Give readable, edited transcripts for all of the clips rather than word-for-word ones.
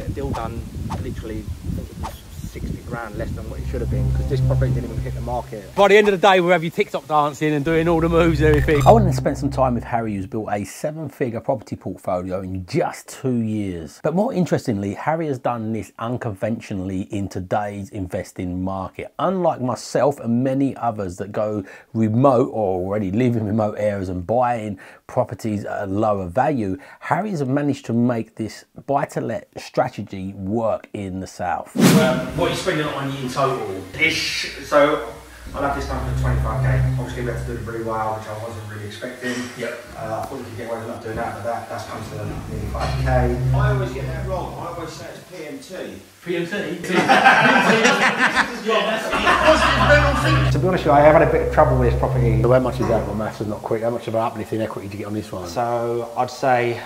get a deal done, literally, I think it was 60 grand less than what it should have been, because this property didn't even hit the market. By the end of the day, we'll have you TikTok dancing and doing all the moves and everything. I wanted to spend some time with Harry, who's built a 7-figure property portfolio in just 2 years. But more interestingly, Harry has done this unconventionally in today's investing market. Unlike myself and many others that go remote or already live in remote areas and buying properties at a lower value, Harry has managed to make this buy-to-let strategy work in the South. What are you spending on in total? So I'll have this done for 25k. Obviously we have to do it really well, which I wasn't really expecting. Yep. I thought we could get away with not doing that, but that's come to nearly 5k. I always get that wrong. I always say it's PMT. PMT? To be honest with you, I have had a bit of trouble with this property. So how much is that? My maths is not quick. How much of an uplift in equity did you get on this one? So I'd say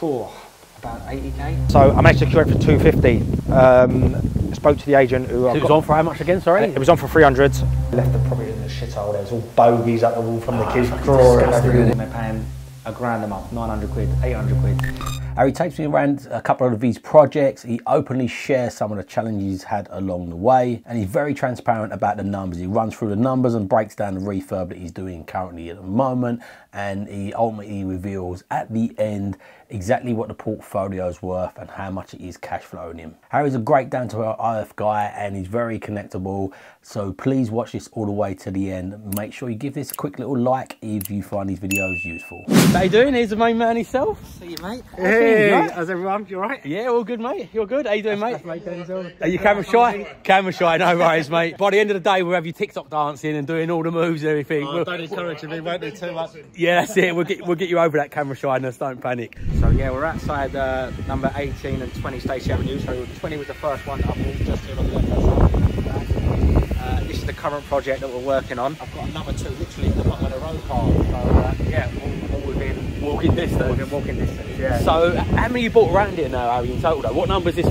about 80k. So I managed to secure it for 250. Spoke to the agent who it was on for how much again, sorry? It was on for 300. Left the property in the shithole. There's all bogies up the wall from the kids' drawer and everything. They're paying a grand a month, 900 quid, 800 quid. Harry takes me around a couple of these projects. He openly shares some of the challenges he's had along the way, and he's very transparent about the numbers. He runs through the numbers and breaks down the refurb that he's doing currently at the moment, and he ultimately reveals at the end exactly what the portfolio is worth and how much it is cash flowing him. Harry's a great down-to-earth guy, and he's very connectable, so please watch this all the way to the end. Make sure you give this a quick little like if you find these videos useful. How you doing? Here's the main man himself. See you, mate. Hey, how's everyone? You alright? Yeah, all good, mate. You're good. How you doing, mate? Mate, Are you camera shy? Camera shy, no worries, mate. By the end of the day, we'll have you TikTok dancing and doing all the moves and everything. Don't encourage me, won't do too much. Yeah, that's it. We'll get you over that camera shyness. Don't panic. So yeah, we're outside number 18 and 20 Stacey Avenue. So 20 was the first one up just here on the left side. This is the current project that we're working on. I've got another two literally at the bottom of the road park. So yeah, all within walking distance. Within walking distance. Yeah. So how many you bought around here now, Harry, in total though? What number is this?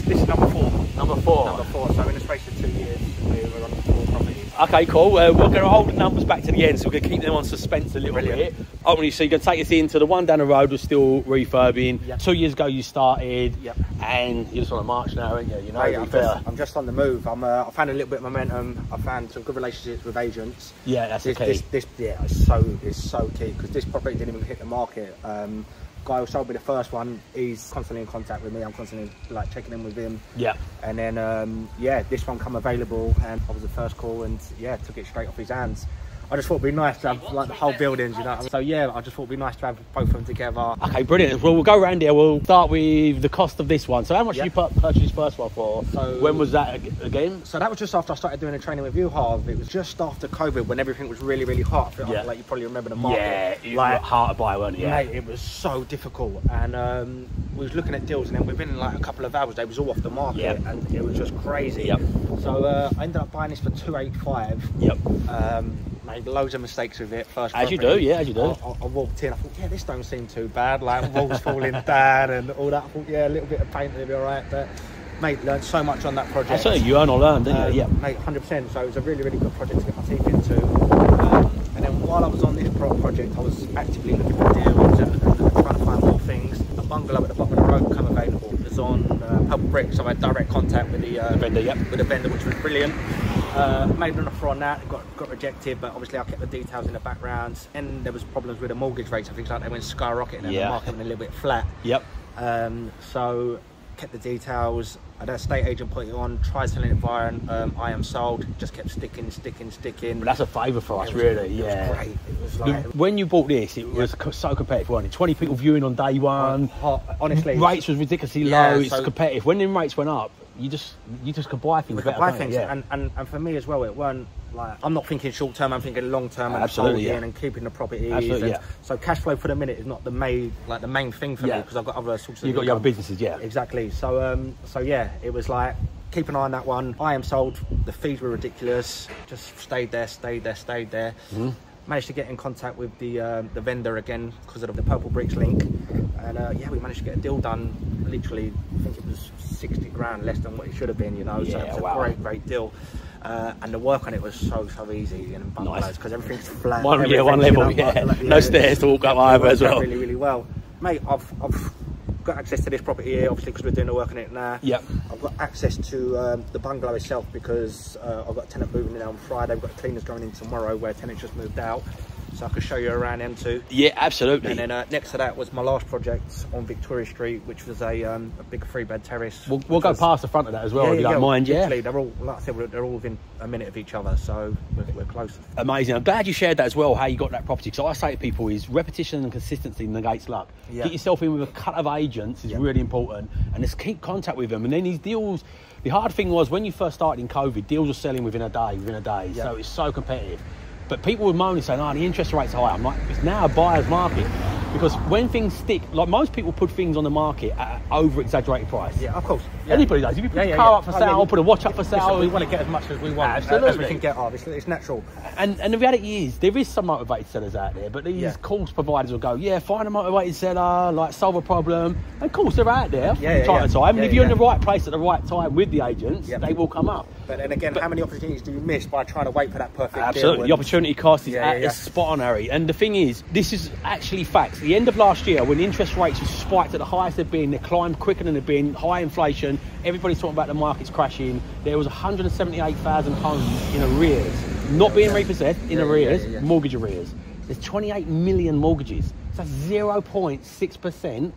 This is number 4. Number 4. Number 4. So in the space of 2 years, we're on 4 properties. Okay, cool. We're going to hold the numbers back to the end, so we're going to keep them on suspense a little bit. Ultimately, so you're going to take us into the one down the road was still refurbing. Yep. 2 years ago you started, and you're just on a march now, aren't you? You know, I'm just on the move. I found a little bit of momentum. I found some good relationships with agents. Yeah, that's the key. It's so key, because this property didn't even hit the market. Guy who sold me the first one, he's constantly in contact with me. I'm constantly like checking in with him. Yeah. And then this one come available, and I was the first call, and took it straight off his hands. I just thought it'd be nice to have like the whole buildings, you know. So yeah, I just thought it'd be nice to have both of them together. Okay, brilliant. Well, we'll go around here. We'll start with the cost of this one. So how much did you purchase this first one for? So when was that again? So that was just after I started doing the training with you, Harv. It was just after COVID, when everything was really, really hot. Like you probably remember the market. Yeah, like hard to buy, weren't it? Mate, it was so difficult, and we was looking at deals, and then within like a couple of hours, they was all off the market, and it was just crazy. So I ended up buying this for 285. Made loads of mistakes with it. As you do, as you do. I walked in, I thought, this don't seem too bad. Like walls falling down and all that. I thought, a little bit of paint will be all right. But mate, learned so much on that project. So you earn or learn, didn't you? Yeah, mate, 100%. So it was a really, really good project to get my teeth into. And then while I was on this project, I was actively looking for deals and trying to find more things. A bungalow at the bottom of the road became available. It was on Purple Brick, so I had direct contact with the vendor. With the vendor, which was brilliant. Made an offer on that, got rejected, but obviously I kept the details in the background. And there was problems with the mortgage rates and things like that. They went skyrocketing, and the market went a little bit flat. So kept the details. I had an estate agent put it on, tried selling it via I am sold, just kept sticking. But that's a favour for us, really. It was great. It was like, when you bought this, it was so competitive, wasn't it? 20 people viewing on day one. Honestly, rates was ridiculously low. It's competitive. When them rates went up, you just could buy things. And for me as well, it weren't like, I'm not thinking short term, I'm thinking long term, and holding and keeping the properties. So cash flow for the minute is not the main thing for me, because I've got other sources. You've got your other businesses, exactly. So it was like, keep an eye on that one. I am sold. The fees were ridiculous. Just stayed there. Managed to get in contact with the vendor again because of the Purple Bricks link, and we managed to get a deal done. Literally, I think it was 60 grand less than what it should have been, you know. So it was a great deal. And the work on it was so easy in bungalows, because everything's flat. One level, no stairs to walk up either as well. Really well, mate. I've got access to this property here, obviously, because we're doing the work on it now. Yep. I've got access to the bungalow itself because I've got a tenant moving in on Friday. We've got cleaners going in tomorrow where tenants just moved out. So I could show you around them too. Yeah, absolutely. And then next to that was my last project on Victoria Street, which was a big 3-bed terrace. We'll go past the front of that as well, if you don't mind, literally, they're all, like I said, they're all within a minute of each other, so we're close. Amazing. I'm glad you shared that as well, how you got that property. Because I say to people is repetition and consistency negates luck. Yeah. Get yourself in with a cut of agents is really important, and just keep contact with them. And then these deals, the hard thing was when you first started in COVID, deals were selling within a day. Yeah. So it's so competitive. But people would moan and say, oh, the interest rate's high. I'm like, it's now a buyer's market. Because when things stick, like most people put things on the market at an over-exaggerated price. Yeah, of course. Yeah. Anybody does. If you put a car up for sale, put a watch up for sale. Listen, we want to get as much as we want. Absolutely. As we can get, obviously. It's natural. And the reality is, there is some motivated sellers out there, but these course providers will go, yeah, find a motivated seller, like solve a problem. And of course, they're out there from time to time. And if you're in the right place at the right time with the agents, they will come up. But then again, how many opportunities do you miss by trying to wait for that perfect deal? Absolutely. The opportunity cost is spot on, Harry. And the thing is, this is actually facts. At the end of last year, when interest rates were spiked at the highest they've been, they climbed quicker than they've been, high inflation, everybody's talking about the market's crashing. There was 178,000 homes in arrears, not being repossessed, in arrears, mortgage arrears. There's 28 million mortgages. So that's 0.6%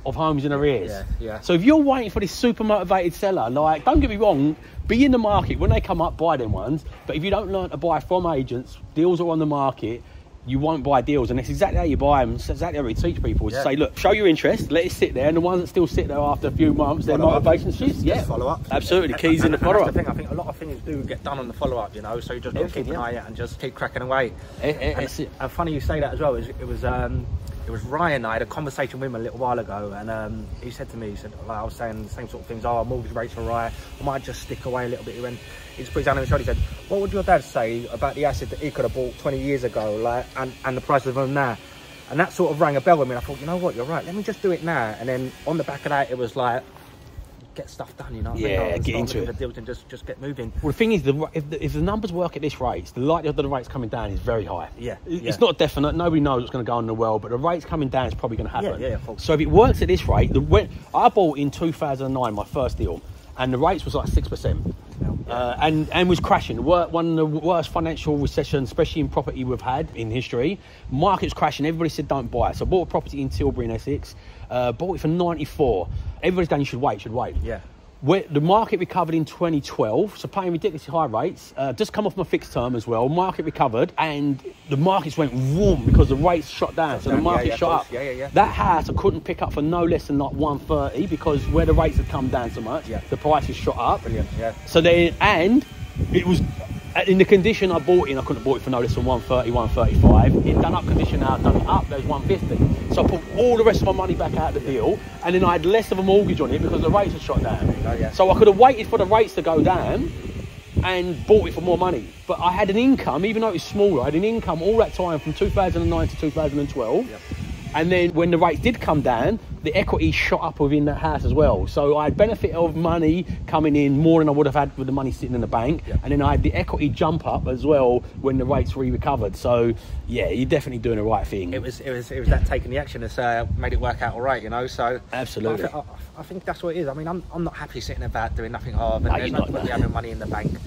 of homes in arrears. So if you're waiting for this super motivated seller, like, don't get me wrong, be in the market. When they come up, buy them ones. But if you don't learn to buy from agents, deals are on the market, you won't buy deals. And that's exactly how you buy them. It's exactly how we teach people. Is say, look, show your interest, let it sit there. And the ones that still sit there after a few months, their motivation shifts. Just follow up. Absolutely. Keys in the follow up. I think a lot of things do get done on the follow up, you know, so you just got to keep an eye out and just keep cracking away. And funny you say that as well. It was Ryan. I had a conversation with him a little while ago, and he said to me, like, I was saying the same sort of things. Oh, mortgage rates are right. I might just stick away a little bit. When he just put his hand on his shoulder, he said, "What would your dad say about the asset that he could have bought 20 years ago, like, and the price of them now?" And that sort of rang a bell with me. And I thought, you know what, you're right. Let me just do it now. And then on the back of that, it was like, get stuff done, you know. Get into it. The deals and just get moving. Well, the thing is, if the numbers work at this rate, the likelihood of the rates coming down is very high. It's not definite. Nobody knows what's going to go on in the world, but the rates coming down is probably going to happen. So if it works at this rate, I bought in 2009 my first deal, and the rates was like 6%. And was crashing. One of the worst financial recessions, especially in property, we've had in history. Market's crashing. Everybody said don't buy it. So I bought a property in Tilbury in Essex. Bought it for 94. Everybody's going, you should wait. Where the market recovered in 2012, so paying ridiculously high rates. Just come off my fixed term as well. Market recovered, and the markets went whoom because the rates shot down. So the market shot up. That house I couldn't pick up for no less than like 130 because where the rates had come down so much, the prices shot up. So then, and it was in the condition I bought in, I couldn't have bought it for no less than 130, 135. It done up condition now, done it up, there's 150. So I put all the rest of my money back out of the deal, and then I had less of a mortgage on it because the rates had shot down. So I could have waited for the rates to go down and bought it for more money. But I had an income, even though it was smaller, I had an income all that time from 2009 to 2012. And then when the rates did come down, the equity shot up within that house as well. So I had benefit of money coming in more than I would have had with the money sitting in the bank. And then I had the equity jump up as well when the rates recovered. So yeah, you're definitely doing the right thing. It was that taking the action that's made it work out all right, you know. So absolutely. I think that's what it is. I mean, I'm not happy sitting about doing nothing hard. And there's nothing having money in the bank.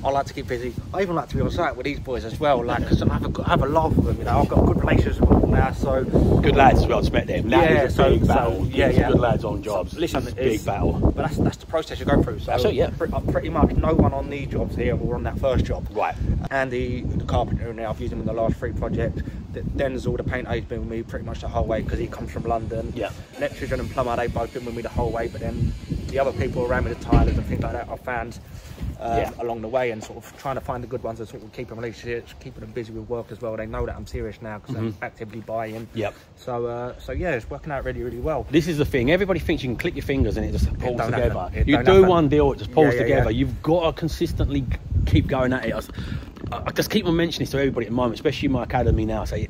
I like to keep busy. I even like to be on site with these boys as well, like, because I have a love with them. You know, I've got good relations with them now. So good lads as well. I met them. Big battle. Good lads on jobs. Listen, it's a big battle. But that's the process you go through. So pretty much no one on these jobs here were on that first job. Right. Andy, the carpenter, now I've used him in the last 3 projects. Denzel, the painter, he's been with me pretty much the whole way because he comes from London. Electrician and plumber, they've both been with me the whole way. But then the other people around me, the tilers and things like that, I found along the way, and sort of trying to find the good ones and sort of keeping relationships, keeping them busy with work as well. They know that I'm serious now because I'm actively buying. So yeah, it's working out really, really well. This is the thing. Everybody thinks you can click your fingers and it just pulls together. You do one deal, it just pulls together. You've got to consistently keep going at it. I just keep on mentioning this to everybody at the moment, especially in my academy now. I say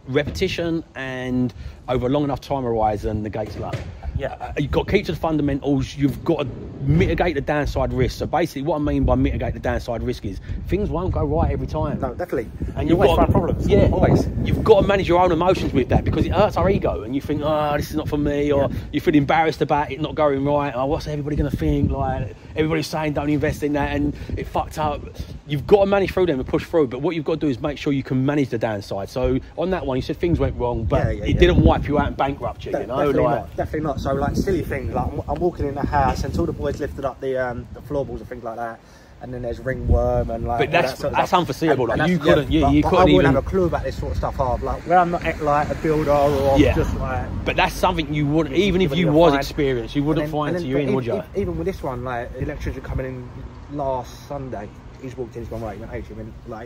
repetition and over a long enough time horizon negates luck. Yeah. You've got to keep to the fundamentals. You've got to mitigate the downside risk. So basically, what I mean by mitigate the downside risk is things won't go right every time. No, definitely. And you you've always got find problems. Yeah, always. You've got to manage your own emotions with that because it hurts our ego, and you think, oh, this is not for me, or you feel embarrassed about it not going right. Oh, what's everybody going to think? Like everybody's saying, don't invest in that, and it fucked up. You've got to manage through them and push through. But what you've got to do is make sure you can manage the downside. So on that one, you said things went wrong, but it didn't wipe you out and bankrupt you. You know, definitely not. So like silly things, like I'm walking in the house and all the boys lifted up the floorboards and things like that. And then there's ringworm and like. But that's unforeseeable. And like you couldn't, you I couldn't wouldn't even have a clue about this sort of stuff. Like where I'm not like a builder or I'm just like. But that's something you wouldn't, even if you was experienced, you wouldn't find until you're in, would you? Even with this one, like the electrician coming in last Sunday, he's walked in, he's gone, right, he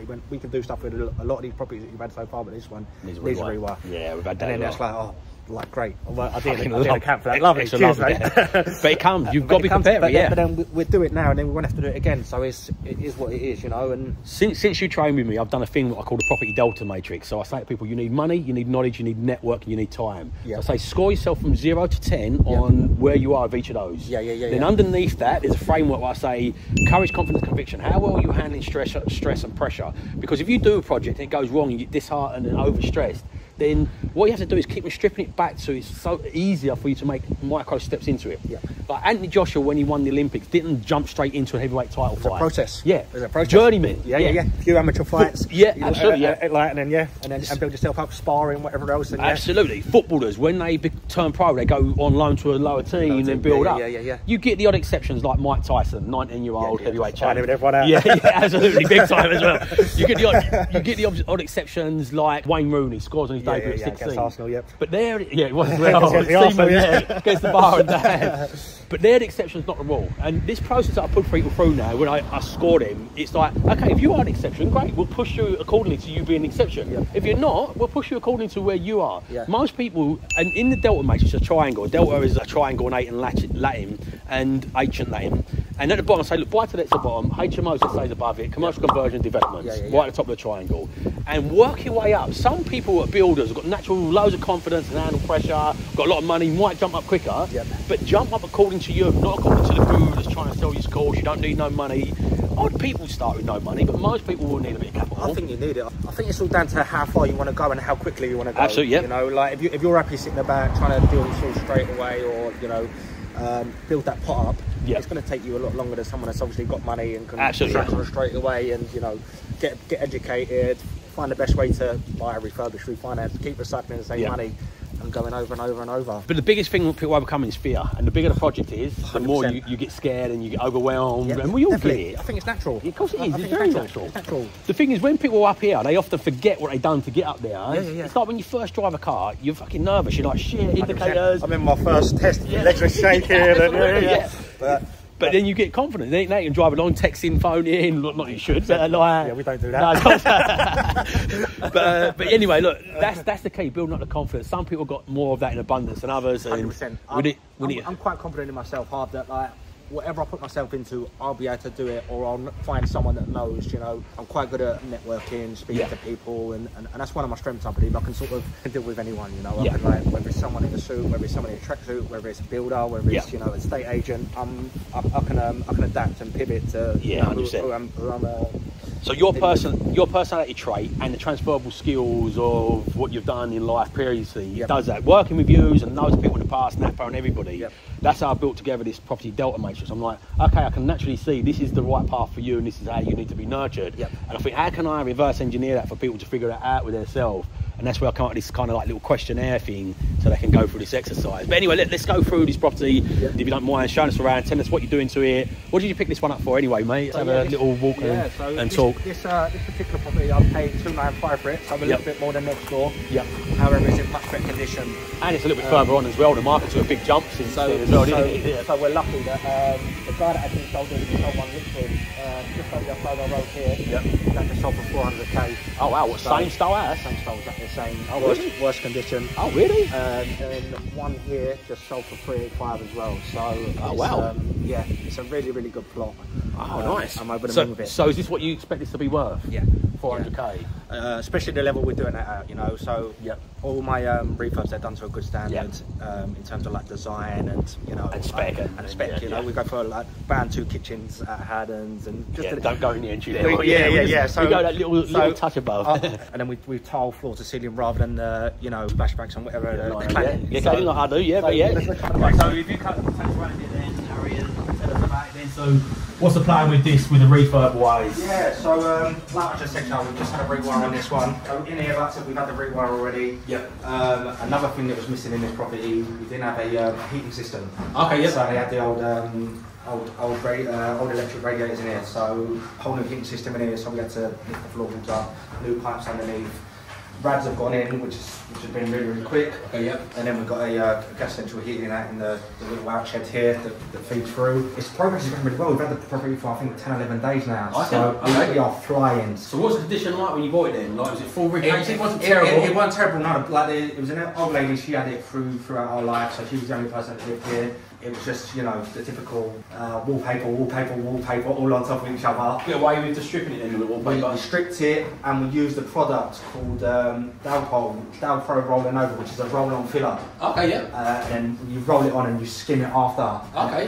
went, we can do stuff with a lot of these properties that you've had so far, but this one needs a rewire. Yeah, we've had that. And then that's like, oh. Like great, I didn't account for that. Lovely, cheers, mate. But it comes. You've got to be prepared. But then we'll do it now, and then we won't have to do it again. So it is what it is, you know. And since you trained with me, I've done a thing what I call the property delta matrix. So I say to people, you need money, you need knowledge, you need network, and you need time. So I say score yourself from 0 to 10 on where you are of each of those. Then underneath that, there's a framework where I say courage, confidence, conviction. How well are you handling stress and pressure? Because if you do a project and it goes wrong, you get disheartened and overstressed, then what you have to do is keep stripping it back so it's so easier for you to make micro steps into it. Like Anthony Joshua, when he won the Olympics, didn't jump straight into a heavyweight title fight. It's a process. There's a process. Journeyman. A few amateur fights. Absolutely. And build yourself up, sparring, whatever else. And absolutely. Footballers, when they turn pro, they go on loan to a lower team and then build up. You get the odd exceptions like Mike Tyson, 19-year-old heavyweight champion. Everyone out. Absolutely, big time as well. You get the odd exceptions like Wayne Rooney scores on his debut at 16. Against Arsenal, But there, it was as well. Against the bar and that. But they're the exceptions, not the rule. And this process that I put people through now, when I scored him, it's like, okay, if you are an exception, great, we'll push you accordingly to you being an exception. If you're not, we'll push you according to where you are. Most people, and in the delta matrix, it's a triangle. Delta is a triangle in Latin and ancient Latin. And at the bottom, I say, look, buy-to-let's at the bottom, HMOs that stays above it, commercial conversion developments, right at the top of the triangle. And work your way up. Some people are builders, have got natural loads of confidence and handle pressure, got a lot of money, might jump up quicker, but jump up according to you, not according to the guru that's trying to sell you course. You don't need no money. Odd people start with no money, but most people will need a bit of capital. I think you need it. I think it's all down to how far you want to go and how quickly you want to go. Absolutely, You know, like if you're happy sitting about trying to deal with straight away, or you know, build that pot up, it's going to take you a lot longer than someone that's obviously got money and can straight away, and you know, get educated, find the best way to buy, refurbish, refinance, keep recycling the same money. And going over and over and over. But the biggest thing people overcome is fear, and the bigger the project is, the 100%. More you get scared and you get overwhelmed, and we all get it. I think it's natural. Of course it is. It's very natural. It's natural. The thing is, when people are up here, they often forget what they've done to get up there. It's like when you first drive a car, you're fucking nervous. You're like, shit, indicators. I remember my first test, my legs were shaking. But then you get confident. Then you can drive along, texting, phoning. Not that you should, but like, we don't do that. No, but anyway, look, that's the key. Building up the confidence. Some people got more of that in abundance than others. 100%. I'm quite confident in myself, hard that like whatever I put myself into, I'll be able to do it, or I'll find someone that knows. You know, I'm quite good at networking, speaking to people, and that's one of my strengths. I believe I can sort of deal with anyone. You know, I can, like, whether it's someone in a suit, whether it's someone in a tracksuit, whether it's a builder, whether it's you know, a estate agent. I can adapt and pivot to who I'm. So your personality trait and the transferable skills of what you've done in life previously does that. Working with yous and those people in the past, Napa and everybody. That's how I built together this property delta matrix. I'm like, okay, I can naturally see this is the right path for you, and this is how you need to be nurtured. And I think, how can I reverse engineer that for people to figure that out with themselves? And that's where I come up with this kind of like little questionnaire thing so they can go through this exercise. But anyway, let's go through this property, if you don't mind, showing us around, telling us what you're doing to it. What did you pick this one up for anyway, mate? Let's have a little walk and talk. This particular property, I've paid $295 for it, so I'm a little bit more than next door. However, it's in much better condition. And it's a little bit further on as well. The market took a big jump since then as well, didn't it? So we're lucky that the guy that actually sold it, he sold one literally just over the Flower Road here. That just sold for 400k. Oh wow, what, same style house? Same style, exactly the same. Oh, worse condition. Oh really? And one here just sold for 385 as well. So wow. It's a really, really good plot. Oh nice. I'm over the moon with it. So is this what you expect this to be worth? Yeah. 400k. Especially the level we're doing that at, you know. So all my refurbs are done to a good standard in terms of like design and and spec you know. We go for like band 2 kitchens at Haddon's and just don't go in the entry level. So we go that little touch above. And then we tile floor to ceiling rather than splashbacks and whatever. Cladding like I do, So if you cut around it then, Harry, and tell us about it then. So what's the plan with this, with the refurb wise? Yeah, so like I just said, we've just had a rewire on this one. So in here, like I said, we've had the rewire already. Another thing that was missing in this property, we didn't have a heating system. Okay, So they had the old electric radiators in here. So whole new heating system in here. So we had to lift the floorboards up, new pipes underneath. Rads have gone in, which has been really quick. And then we've got a gas central heating out in the little out shed here that feeds through. Its progress is going really well. We've had the property for I think 10 or 11 days now. We are flying. So what's the condition like when you bought it then? Like, was it full repaint? It wasn't terrible. It wasn't terrible. No, like it was an old lady. She had it throughout our life, so she was the only person that lived here. It was just, the typical wallpaper, all on top of each other. Get away with the stripping it in with the wallpaper? We stripped it and we used the product called Dow Pro Rolling Over, which is a roll-on filler. And you roll it on and you skim it after.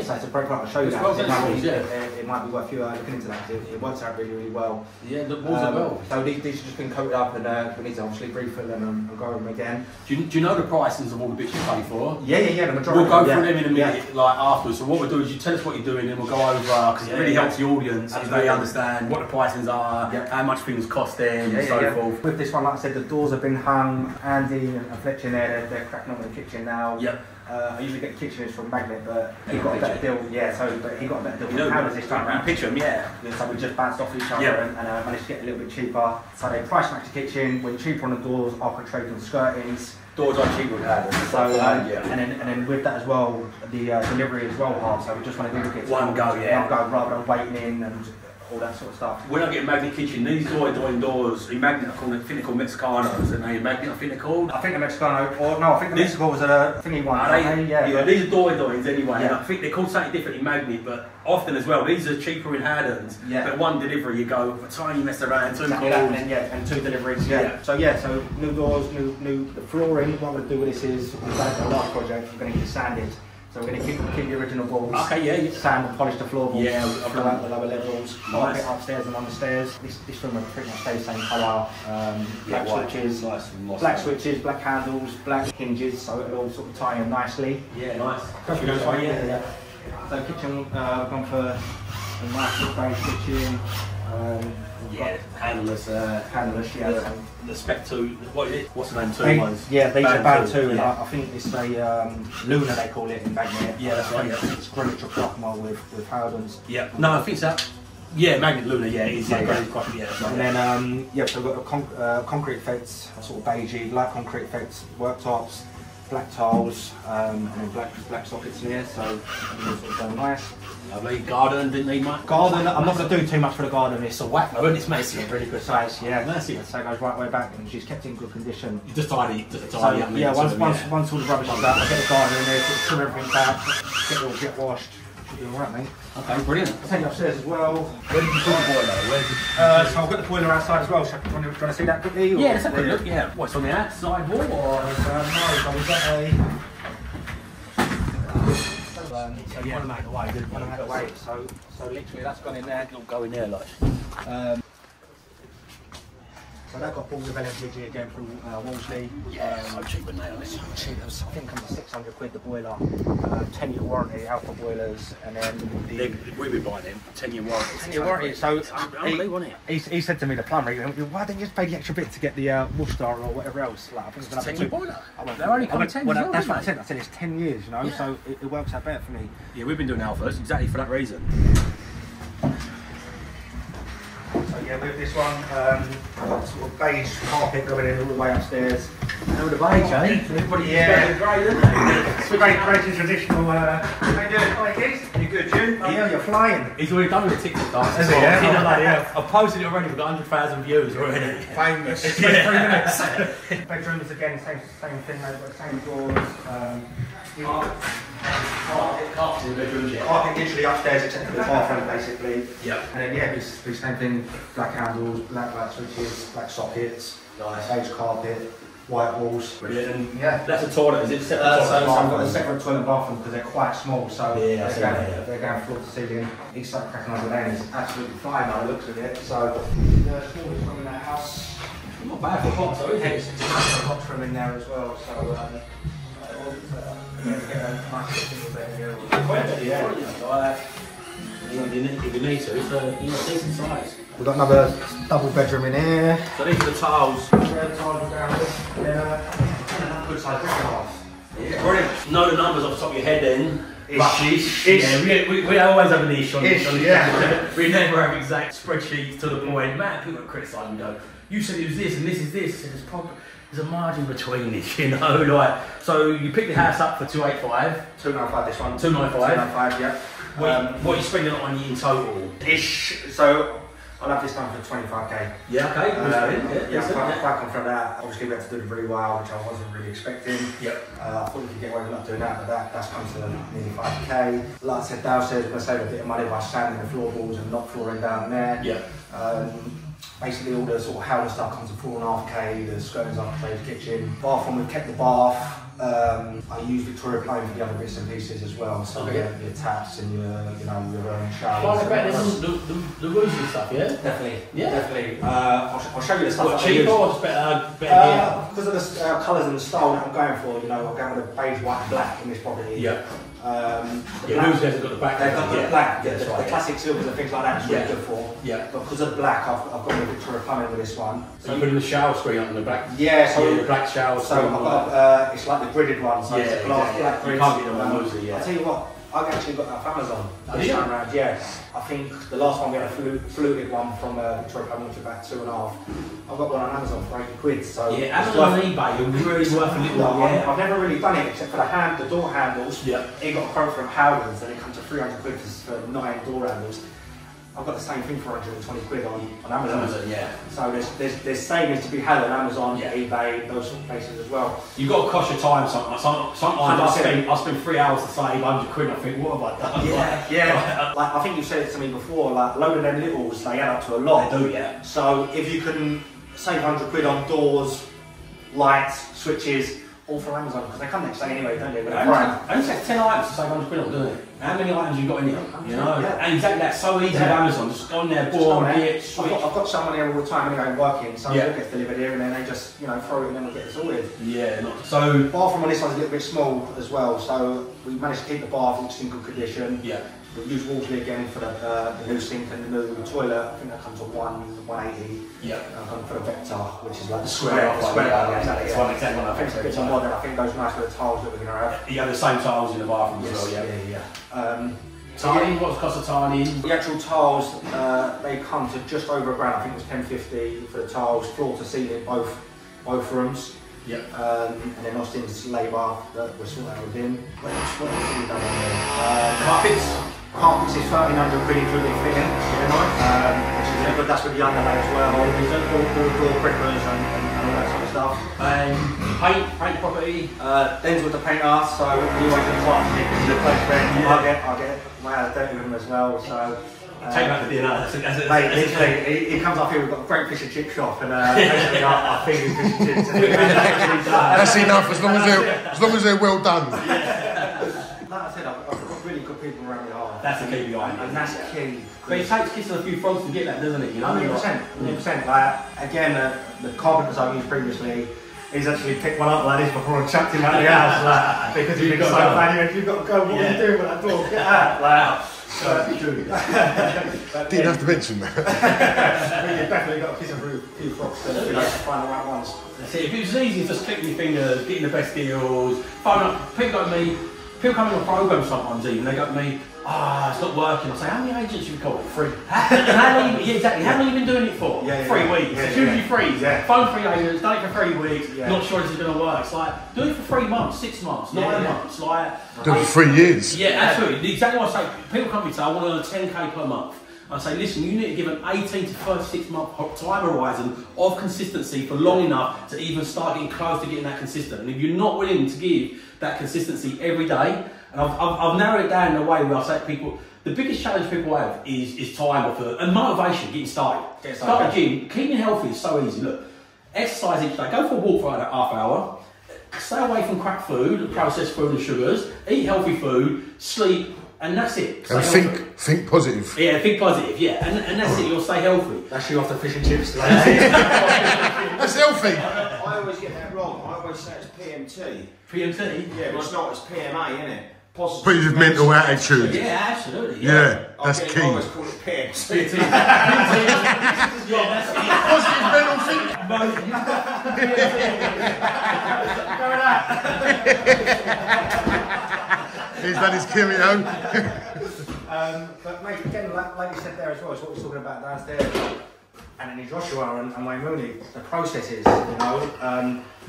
So it's a great product. I'll show you that. It might be worth you looking into that. It works out really well. Yeah, the walls are well. So these have just been coated up and we need to obviously refill them and go over them again. Do you know the prices of all the bits you pay for? Yeah, the majority. We'll go through them in a minute. Like afterwards, so what we'll do is you tell us what you're doing, and we'll go over because it really helps the audience if they understand what the pricings are, how much things cost them, and so forth. With this one, like I said, the doors have been hung. Andy and Fletcher in there, they're cracking on with the kitchen now. I usually get the kitcheners from Magnet, but he got a better deal. But he got a better deal from Howard's this time around. You picture them, So we just bounced off each other and managed to get a little bit cheaper. So they price matched the kitchen, went cheaper on the doors, architrave and skirtings. Doors are cheaper with Haddon's. So and then with that as well, the delivery is well hard. So we just want to do it one go rather than waiting in and all that sort of stuff. We're not getting Magnet kitchen. These doors, in Magnet, I think they're called Mexicanos, and they Magnet, I think they're called. I think the Mexicano, or no, I think the Mexico was a thingy one. These are doors anyway. And I think they're called something different in Magnet, but often as well, these are cheaper in Haddon's. But one delivery, you go for time, you mess around, 2 calls. And 2 deliveries. So new doors, new the flooring. What we're going to do with this is, we've done a large project, we're going to get it sanded. So we're going to keep the original walls, sand and polish the floorboards, throughout the lower levels, carpet upstairs and on the stairs. This room will pretty much stay the same colour. Black switches, black handles, black hinges, so it'll all sort of tie in nicely. So kitchen, we've gone for a nice beige kitchen. Handless, the Spec 2, what is it? What's the name? 2 ones? Yeah, these are band 2, and I think it's a Luna they call it in Magnet. That's right. It's granite Crockmore with Howden's. No, I think so. Magnet Luna, it is. Granite Crockmore, And then, so we've got concrete effects, sort of beigey, light concrete effects, worktops, black tiles, and then black sockets in here, so it's sort of done nice. Lovely. Garden, didn't need much? Garden, I'm not going to do too much for the garden. It's a whack though, and it's massive. It's really good size, massive. So it goes right way back, and she's kept in good condition. You just tidy up. Once all the rubbish is out, I get the garden in there, trim everything back, get it all jet washed. Should be alright, mate. Okay, brilliant. I'll take it upstairs as well. Where did you put the boiler? So I've got the boiler outside as well. So do you want to see that quickly? Yeah, let's have a look. Yeah. What's on the outside wall? Or no, we've got a. So you want to make the way, want to make the way. So literally that's gone in there. It'll go in there, like. So that got balls of LMPG again from Wolseley. So cheap when they on it. So cheap. I think it comes to 600 quid the boiler. 10-year warranty, Alpha boilers, and then we've been buying them. 10-year warranty. 10-year warranty. So he said to me, the plumber, he went, why didn't you just pay the extra bit to get the Worcester or whatever else? Like, I think it's 10-year boiler. They're only coming 10 years. That's what I said. I said it's 10 years, so it works out better for me. Yeah, we've been doing Alphas exactly for that reason. So with this one, sort of beige carpet going in all the way upstairs. With the beige, eh? Everybody grey, isn't it? It's very traditional. How you doing? Hi, Keith. You good, June? Mate, you're flying. He's already done with the TikTok dance. Is he, yeah? Like, yeah. I've posted it already, we've got 100,000 views already. Famous. 3 minutes. Bedrooms again, same thing, mate, but same doors. Carpet literally upstairs except for the bathroom basically. Yep. And then yeah, it's the same thing, black handles, black light switches, black sockets, Nice. beige carpet, white walls. Brilliant. And Yeah. that's a toilet, is it? So I've got a separate toilet and bathroom because they're quite small, so Yeah, they're going floor to ceiling. He's started cracking over there and it's absolutely fine by the looks of it. So the smallest room in that house. Not bad for hot, though, is it? It's a hot room in there as well, so If you need to, it's a decent size. we've got another double bedroom in here. So these are the tiles. Good size brick house. Yeah, brilliant. Know the numbers off the top of your head then. Ish. Yeah, we always have an ish on Ish, this. yeah. We never have exact spreadsheets to the point. Man, people criticise and go, you said it was this and this is this. And there's a margin between this, you know. Like, so you pick the house up for 285. 295 this one. 295. 295, yeah. What are you spending it on in total? Ish. So I'll have this done for 25k. Yeah, okay. I'm quite confident that. Obviously, we had to do it really well, which I wasn't really expecting. Yep. I thought we could get away with not doing that, but that's come to nearly 5k. Like I said, downstairs, we're going to save a bit of money by sanding the floorboards and not flooring down there. Yeah. Basically, all the sort of howler stuff comes to 4.5k. The skirtings, architraves, kitchen, bathroom. We've kept the bath. I use Victoria Plumbing for the other bits and pieces as well. So your taps and your showers. The roofs and stuff, yeah? Definitely. Yeah. Definitely. I'll show you the stuff. What, cheaper or just better here? Because of the colours and the style that I'm going for, I'm going with a beige, white, and black in this property. Yeah. Blues have got the black. They've got the black. Yeah, the classic silvers and things like that is really good for. Yeah. But because of the black, I've gone with Victoria Plumbing with this one. So you put the shower screen on the back. Yeah. So the black shower So screen. I've got it's like the gridded one. So it's a glass black grid. You can't get them on mostly, yeah. I'll tell you what. I've actually got that off Amazon. Oh, This yeah? time around, yes. I think the last one we had a fluted one from Victoria Plumbing, which was about 2.5. I've got one on Amazon for 80 quid. So yeah, Amazon and eBay, you're really worth a little. I've never really done it except for the door handles. Yeah. It got a quote from Howlands and it comes to 300 quid for 9 door handles. I've got the same thing for 120 quid on Amazon. Yeah. So there's savings to be had on Amazon, eBay, those sort of places as well. You've got to cost your time sometimes. Sometimes I spend 3 hours to save 100 quid and I think, what have I done? Yeah. Like, I think you said it to me before, like a load of them littles, they add up to a lot. They do, yeah. So if you can save 100 quid on doors, lights, switches, all from Amazon, because they come next day anyway, don't they? Only takes 10 items to save 100 quid on, doesn't it? How many items you got in here? You know? Yeah. And exactly that's so easy with Amazon. Just go on there, board, get switch. I've got someone here all the time anyway working, so Yeah. it gets delivered here and then they just throw it and then we get it sorted. Yeah, so Bathroom on this one's a little bit small as well, so we managed to keep the bath in good condition. yeah. We've used Wolseley again for the new sink and the new toilet. I think that comes to 180. Yeah. I've gone for the Vector, which is like the Square one. yeah, Exactly. it's one exactly one I think it's a bit more modern. I think those nice little tiles that we're going to have. You have the same tiles in the bathroom as well, yeah. Tiling, what's the cost of tiling? The actual tiles, they come to just over £1,000. I think it was £10.50 for the tiles, floor to ceiling, both rooms. Yep. And then Austin's labour that we're sorting out with him. What else have we done on there? Carpets? Carpets is 1,300 quid including fitting. Yeah, nice. Which is good. That's with the underlay as well. All door grippers and all that sort of stuff. Paint property? Den's with the painter, so he always looks after me because he's a close friend. I get my dirty with him as well. So. Take back to dinner. Mate, literally, he comes up here, we've got a great fish and chip shop, and basically I feed him fish and chips. That's enough, as long as they're well done. Like I said, I've got really good people around me hard. That's the key behind it. And that's key. But it takes kissing a few frogs to get that, doesn't it? You know, 100%. Like, again, the carpenters I've used previously, he's actually picked one up like this before I chucked him out of the house, because he's been so bad. You've got to go, what are you doing with that door? Get out. Wow. Didn't have to mention that. You've definitely got to kiss a few frogs to find the right ones. That's it. If it was easy, just click your fingers, getting the best deals, phone up, pick up me, People come in a program sometimes even, they go to me, it's not working. I say, how many agents have you called? 3. How long you been doing it for? 3 weeks. It's usually 3. Phone 3 agents, done it for 3 weeks, not sure this is going to work. It's like, do it for 3 months, 6 months, 9 months. Like, do it for 3 years. Yeah, absolutely. Exactly what I say. People come to me and say, I want to earn 10k per month. I say, listen, you need to give an 18 to 36 month time horizon of consistency for long enough to even start getting close to getting that consistent. And if you're not willing to give that consistency every day, and I've narrowed it down in a way where I say to people, the biggest challenge people have is time and motivation, getting started. Start the gym, keeping healthy is so easy. Look, exercise each day, go for a walk for a half hour, stay away from crap food, processed food and sugars, eat healthy food, sleep, and that's it. And think positive. Yeah, think positive, yeah. And that's it, you'll stay healthy. That's you off the fish and chips. That's healthy. I always get that wrong. I always say it's PMT. PMT? Yeah, but it's not, it's PMA, isn't it? Positive mental attitude. Yeah, absolutely. Yeah, that's key. I always call it PMT. Yeah, that's it. Positive mental thinking. He's done his cameo. But mate, again, like you said there as well, it's what we're talking about downstairs. And then Joshua and Wayne Mooney, the processes,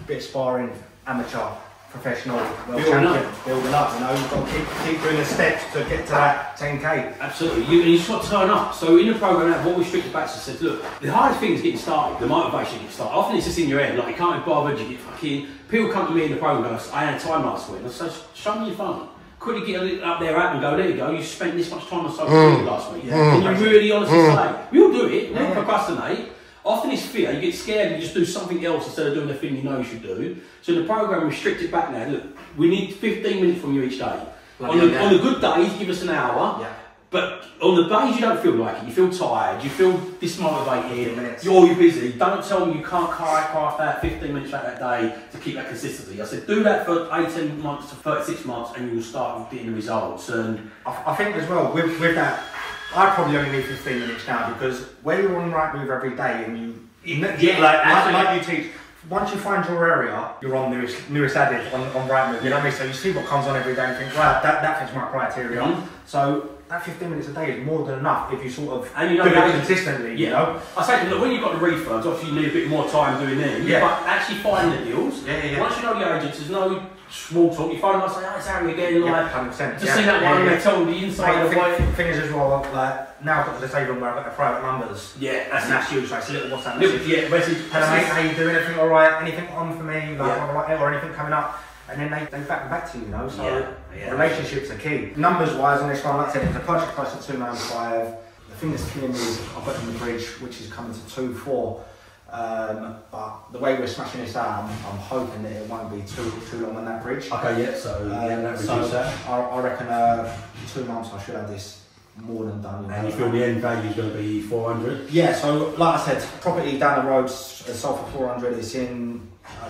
bit of sparring, amateur, professional, building up, you've got to keep doing the steps to get to that 10k. Absolutely, you just got to turn up. So in the programme, what we strictly back to says, look, the hardest thing is getting started, the motivation to get started. Often it's just in your head, like you can't be bothered, you get fucking, people come to me in the programme, I had time last week, and I say, show me your phone. Quickly get a up there app and go, there you go, you spent this much time on social media last week. Can you really honestly say, we all do it, we all procrastinate. Often it's fear, you get scared and you just do something else instead of doing the thing you know you should do. So in the programme, we restrict it back now. Look, we need 15 minutes from you each day. On the good days, give us an hour. Yeah. But on the days you don't feel like it, you feel tired, you feel dismotivated, you're busy, don't tell me you can't craft that 15 minutes out that day to keep that consistency. I said do that for 18 months to 36 months and you'll start getting the results. And I think as well, with that, I probably only need 15 minutes now because when you're on right move every day and like you teach, once you find your area, you're on newest added on right move, you know what I mean? So you see what comes on every day and think, right, that fits my criteria. So that 15 minutes a day is more than enough if you sort of do it consistently, you know? I say to them, look, when you've got the refunds, obviously you need a bit more time doing them, but actually find the deals. Once you know the agents, there's no small talk, you phone them and say, it's Harry again, like, 100%. Just see that one and they tell them the inside of the way. Thing is as well, like, now I've got the disabled where I've got the private numbers. Yeah, that's huge, like, it's a little WhatsApp message. Message. Hello mate, how you doing, everything alright, anything on for me, like, or anything coming up. And then they back to you, you know, so relationships are key. Numbers wise on this one, like I said, it's a purchase price of 295. The thing that's killing me is I've got in the bridge, which is coming to 2.4. But the way we're smashing this out, I'm hoping that it won't be too long on that bridge. Okay, yeah, so I reckon 2 months I should have this more than done. You know? And you feel the end value is going to be 400? Yeah, so like I said, property down the road sold for 400. It's in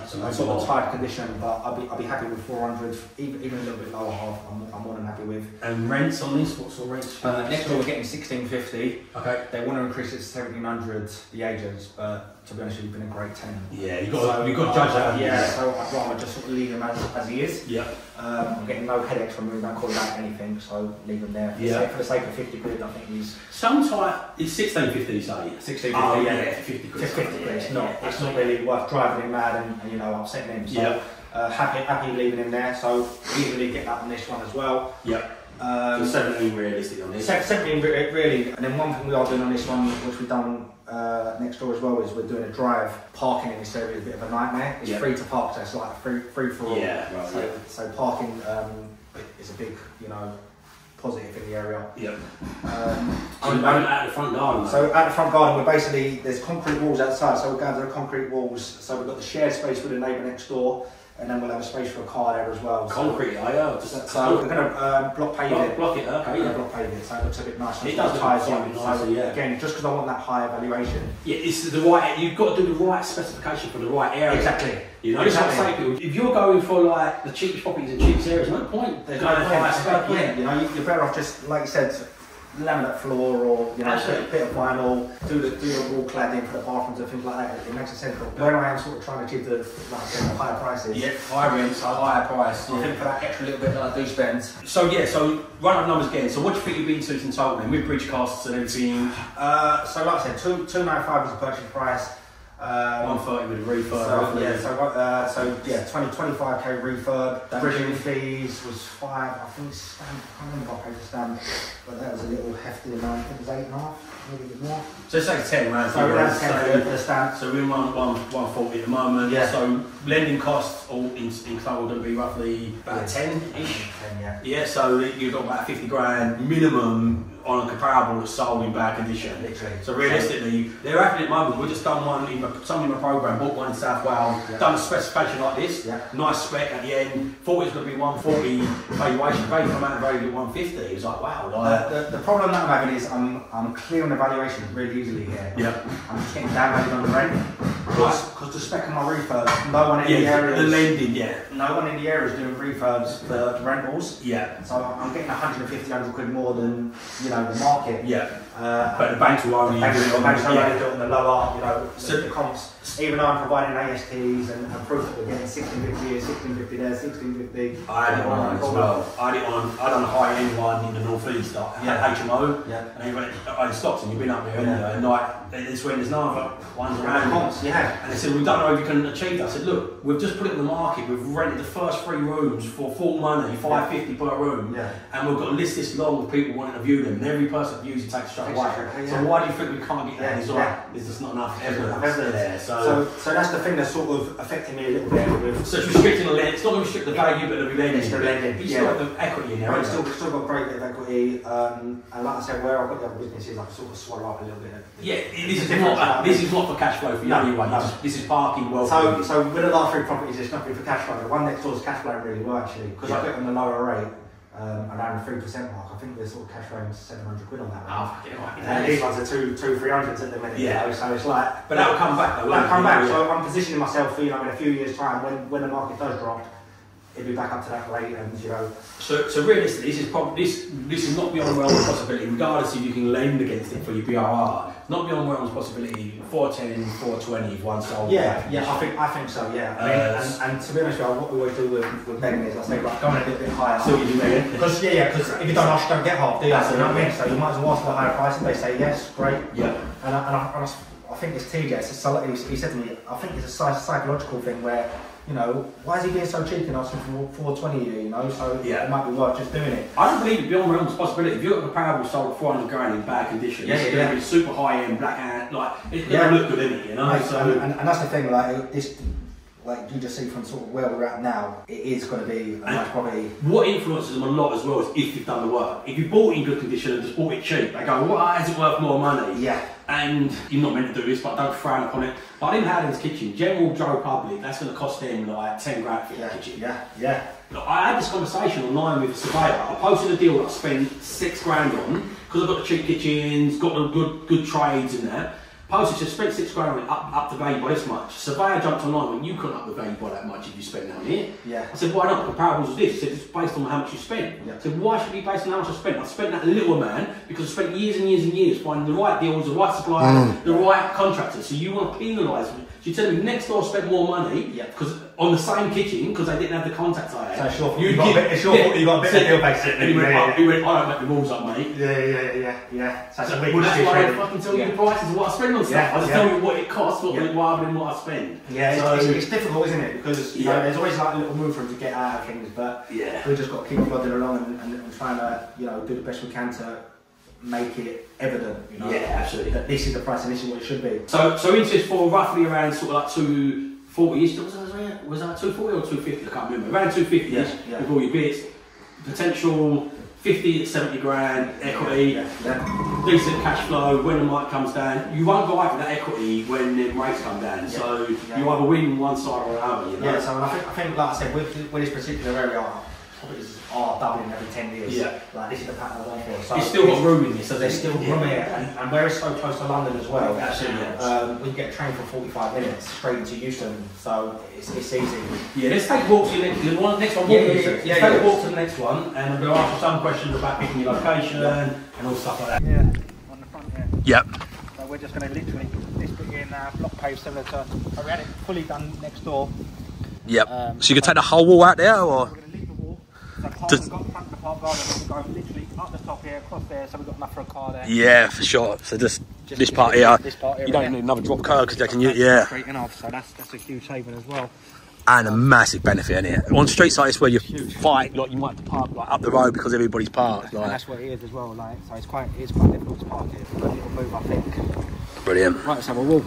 sort of tight condition, but I'll be happy with 400, even a little bit lower half. I'm more than happy with. And rents on this? What sort of rents? Next door we're getting 1650. Okay. They want to increase it to 1700. The agents, but to be honest, you've been a great tenant. Yeah, you've got to judge that. Yeah, so I'd rather just sort of leave him as he is. Yeah. I'm getting no headaches from him. Don't call him out anything, so leave him there. For the sake of 50 quid, I think he's. Sometimes it's 1650, you say. 1650. Oh, yeah, 50 quid. 50 quid. It's not really worth driving him mad and you know upsetting him. So happy leaving him there. So easily get that on this one as well. Yep. So 17 realistic on this. 17 really, and then one thing we are doing on this one, which we've done next door as well, is we're doing a drive. Parking in this area is a bit of a nightmare. It's free to park, so it's like free for all. Yeah, right. So parking is a big, you know, positive in the area. Yep. At the front garden. So at the front garden, we're basically there's concrete walls outside, so we're going to the concrete walls. So we've got the shared space with the neighbour next door. And then we'll have a space for a car there as well. Concrete, so we're going to block pave it. Block it, okay. Yeah, block pave it, so it looks a bit nice. It does ties look nice, so again, just because I want that high evaluation. Yeah, it's the right.'ve got to do the right specification for the right area. Exactly. You know, exactly. That's what I say, if you're going for like the cheapest properties in cheapest areas, no point. There's no point. You know, you're better off just like you said. laminate floor or a bit of vinyl, do the wall cladding for the bathrooms and things like that. It makes it sensible. Where I am sort of trying to achieve the higher prices. Yeah, higher rents, higher price. I think for that extra little bit that I do spend. So yeah, so run up numbers again. So what do you think you've been to in total then, with bridge costs and everything? So like I said, 295 was the purchase price. 130 with a refurb. So 25k refurb. Bridging fees was 5. I think stamp. I can't remember if I paid the stamp, but that was a little hefty amount. I think it was 8.5, maybe a bit more. So say 10 grand. So around 10 for the stamp. So we're in 140 at the moment. Yeah. So lending costs all in total going to be roughly about 10-ish. 10, yeah. Yeah. So you've got about 50 grand minimum on a comparable that's sold in bad condition. Literally. So realistically, they're happy at the moment. We've just done one in my program, bought one in South Wales, done a specification like this, nice spec at the end. Thought it was going to be 140 valuation, value come out and valued at 150. It was like wow. Like, the problem that I'm having is I'm clear on the valuation really easily here. Yeah. I'm just getting downloaded on the rent because the spec of my refurbs, no one in the area. The lending, no one in the area is doing refurbs for rentals. Yeah. So I'm getting 150, 100 quid more than the market. Yeah. But the banks will only do it on the lower, so the comps. Even though I'm providing ASTs and proof that we're getting 1650 here, 1650 there, 1650. I had it on as well. I done a high end one in the North East, HMO. Yeah. And he went, I stopped and you've been up there anyway. And like, it's when there's no other ones around. Comps, And they said, we don't know if you can achieve that. I said, look, we've just put it in the market. We've rented the first 3 rooms for full money, $550 per room. Yeah. And we've got a list this long of people wanting to view them. And every person that views it takes straight away. So why do you think we can't get that? It's like, there's just not enough evidence there. So that's the thing that's sort of affecting me a little bit. So it's restricting the lending. It's not going to restrict the value, but the lending. It's the lending. But you've still got the equity in there. Right, still got a great bit of equity, and like I said, where I've got the other businesses, I can sort of swallow up a little bit. This is not for cash flow for you anyway. This is parking well. So with the last 3 properties, it's nothing for cash flow. The one next door is cash flowing really well actually, because I put on the lower rate. Around the 3% mark, I think they're sort of cash flowing 700 quid on that one. And these ones are 200-300s at the minute. Yeah. So it's like. But that will come back though. That'll come back. So I'm positioning myself for in a few years' time when the market does drop, it'll be back up to that rate, and So realistically, this is not beyond the realm of possibility, regardless if you can lend against it for your BRR. Not beyond the realm of possibility. 410, 420 if one sold. Yeah, I think so. Yeah, I mean, and to be honest with you, what we always do with Megan is I say, right, go on a little bit higher. So you do Megan? Because because if you don't ask, you don't get half, do you? You know what I mean? So you might as well ask for a higher price, and they say yes, great. Yeah. And I think it's TJ. He said to me, I think it's a psychological thing where. Why is he being so cheap and asking for 420 a year, so it might be worth just doing it. I don't believe it beyond realms of possibility. If you've got a comparable sold at 400 grand in bad condition, it's going to be super high end, black hat, it's going to look good, isn't it? Mate, so, and that's the thing, like you just see from sort of where we're at now, it is going to be a nice property. What influences them a lot as well is if you've done the work. If you bought it in good condition and just bought it cheap, they go, why is it worth more money? Yeah. And you're not meant to do this, but don't frown upon it. But in Howden's kitchen, General Joe Public, that's going to cost them like 10 grand for the kitchen. Yeah. Look, I had this conversation online with a surveyor. I posted a deal that I spent 6 grand on because I've got the cheap kitchens, got the good trades in there. Postage just spent 6 grand on it, up the value by this much. Surveyor jumped online when you couldn't up the value by that much if you spent down here. Yeah. I said, why not? Comparables is this. He said, it's based on how much you spent. Yeah. I said, why should it be based on how much I spent? I spent that little amount because I spent years and years and years finding the right deals, the right suppliers, the right contractors. So you want to penalise me. So you tell me next door spent more money because on the same kitchen because they didn't have the contacts I had. So it's your fault you got a bit of deal basically. He went, I don't make the rules up, mate. Yeah. So that's why I fucking tell you the prices of what I spend on stuff. I just tell you what it costs rather than what I spend. Yeah, so it's difficult, isn't it? Because there's always like a little move for him to get out of things, but we just got to keep plodding along and trying to do the best we can to make it evident, Yeah, absolutely. That this is the price and this is what it should be. So interest for roughly around sort of like 240-ish. Was that 240 or 250? I can't remember. Around 250-ish with all your bits. Potential 50 to 70 grand equity, decent cash flow when the market comes down. You won't go out with that equity when the rates come down. So you either win one side or the other. Yeah, so I think like I said, with this particular area, properties are doubling every 10 years. Yeah. Like this is the pattern I went for. So It's still got room in this, so there's still room here, and where it's so close to London as well. Absolutely. We can get a train for 45 minutes straight into Euston, so it's easy. Yeah, let's take a walk to the next one. Next one. Let's take a walk to the next one, and I'm going to ask you some questions about picking your location and all stuff like that. Yeah, on the front here. Yep. So we're just going to literally this bit in block pave similar to. So we had it fully done next door. Yep. So you can take the whole wall out there, or? We're going to leave the wall. So we've got the front of the park garden, and we're going literally up the top here, across there, so we've got enough for a car there. Yeah, for sure. So just this part here. This part here. You don't need another drop curb because they can use, yeah. Straighten off, so that's a huge saving as well. And a massive benefit in it. On streets like this where you fight, like you might have to park like up the road because everybody's parked. Like. And that's what it is as well. Like, so it's quite difficult to park here. But it'll move, I think. Brilliant. Right, let's have a walk.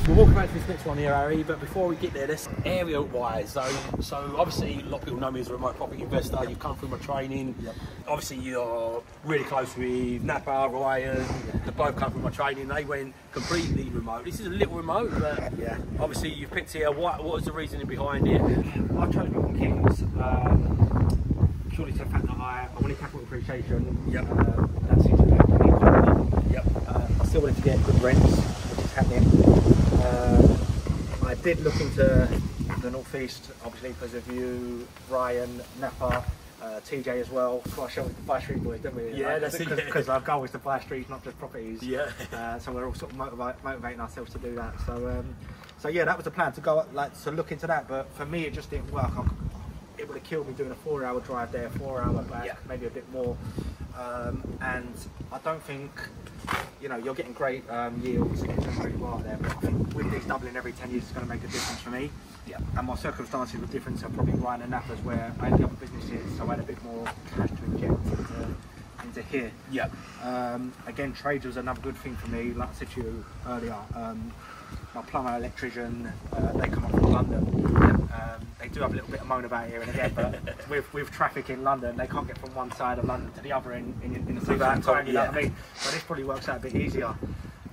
We'll walk back to this next one here, Harry, but before we get there, this area-wise, so obviously a lot of people know me as a remote property investor. You've come through my training. Yep. Obviously you're really close with Napa, Ryan. They both come through my training. They went completely remote. This is a little remote, but yeah. Obviously you've picked here. What was the reasoning behind it? I chose Milton Keynes purely to the fact that I wanted capital appreciation. Yep. That seems to be happening. Yep. I still wanted to get good rents, which is happening. I did look into the northeast, obviously because of you, Ryan, Napa, TJ as well. Quite sure with the Buy Street boys, don't we? Yeah, that's it. Because our goal is to buy streets, not just properties. Yeah. So we're all sort of motivating ourselves to do that. So yeah, that was the plan to go to look into that. But for me, it just didn't work. It would have killed me doing a 4-hour drive there, 4-hour back, maybe a bit more. And I don't think, you know, you're getting great yields where you are there, but I think with this doubling every 10 years, it's going to make a difference for me. Yeah. And my circumstances were different, so probably Ryan and Napa's where I had the other businesses, so I had a bit more cash to inject into here. Yeah. Again, trades was another good thing for me, like I said to you earlier. My plumber, electrician, they come up from London. They do have a little bit of moan about here and again, but with traffic in London, they can't get from one side of London to the other in the same time, you know what I mean? So this probably works out a bit easier.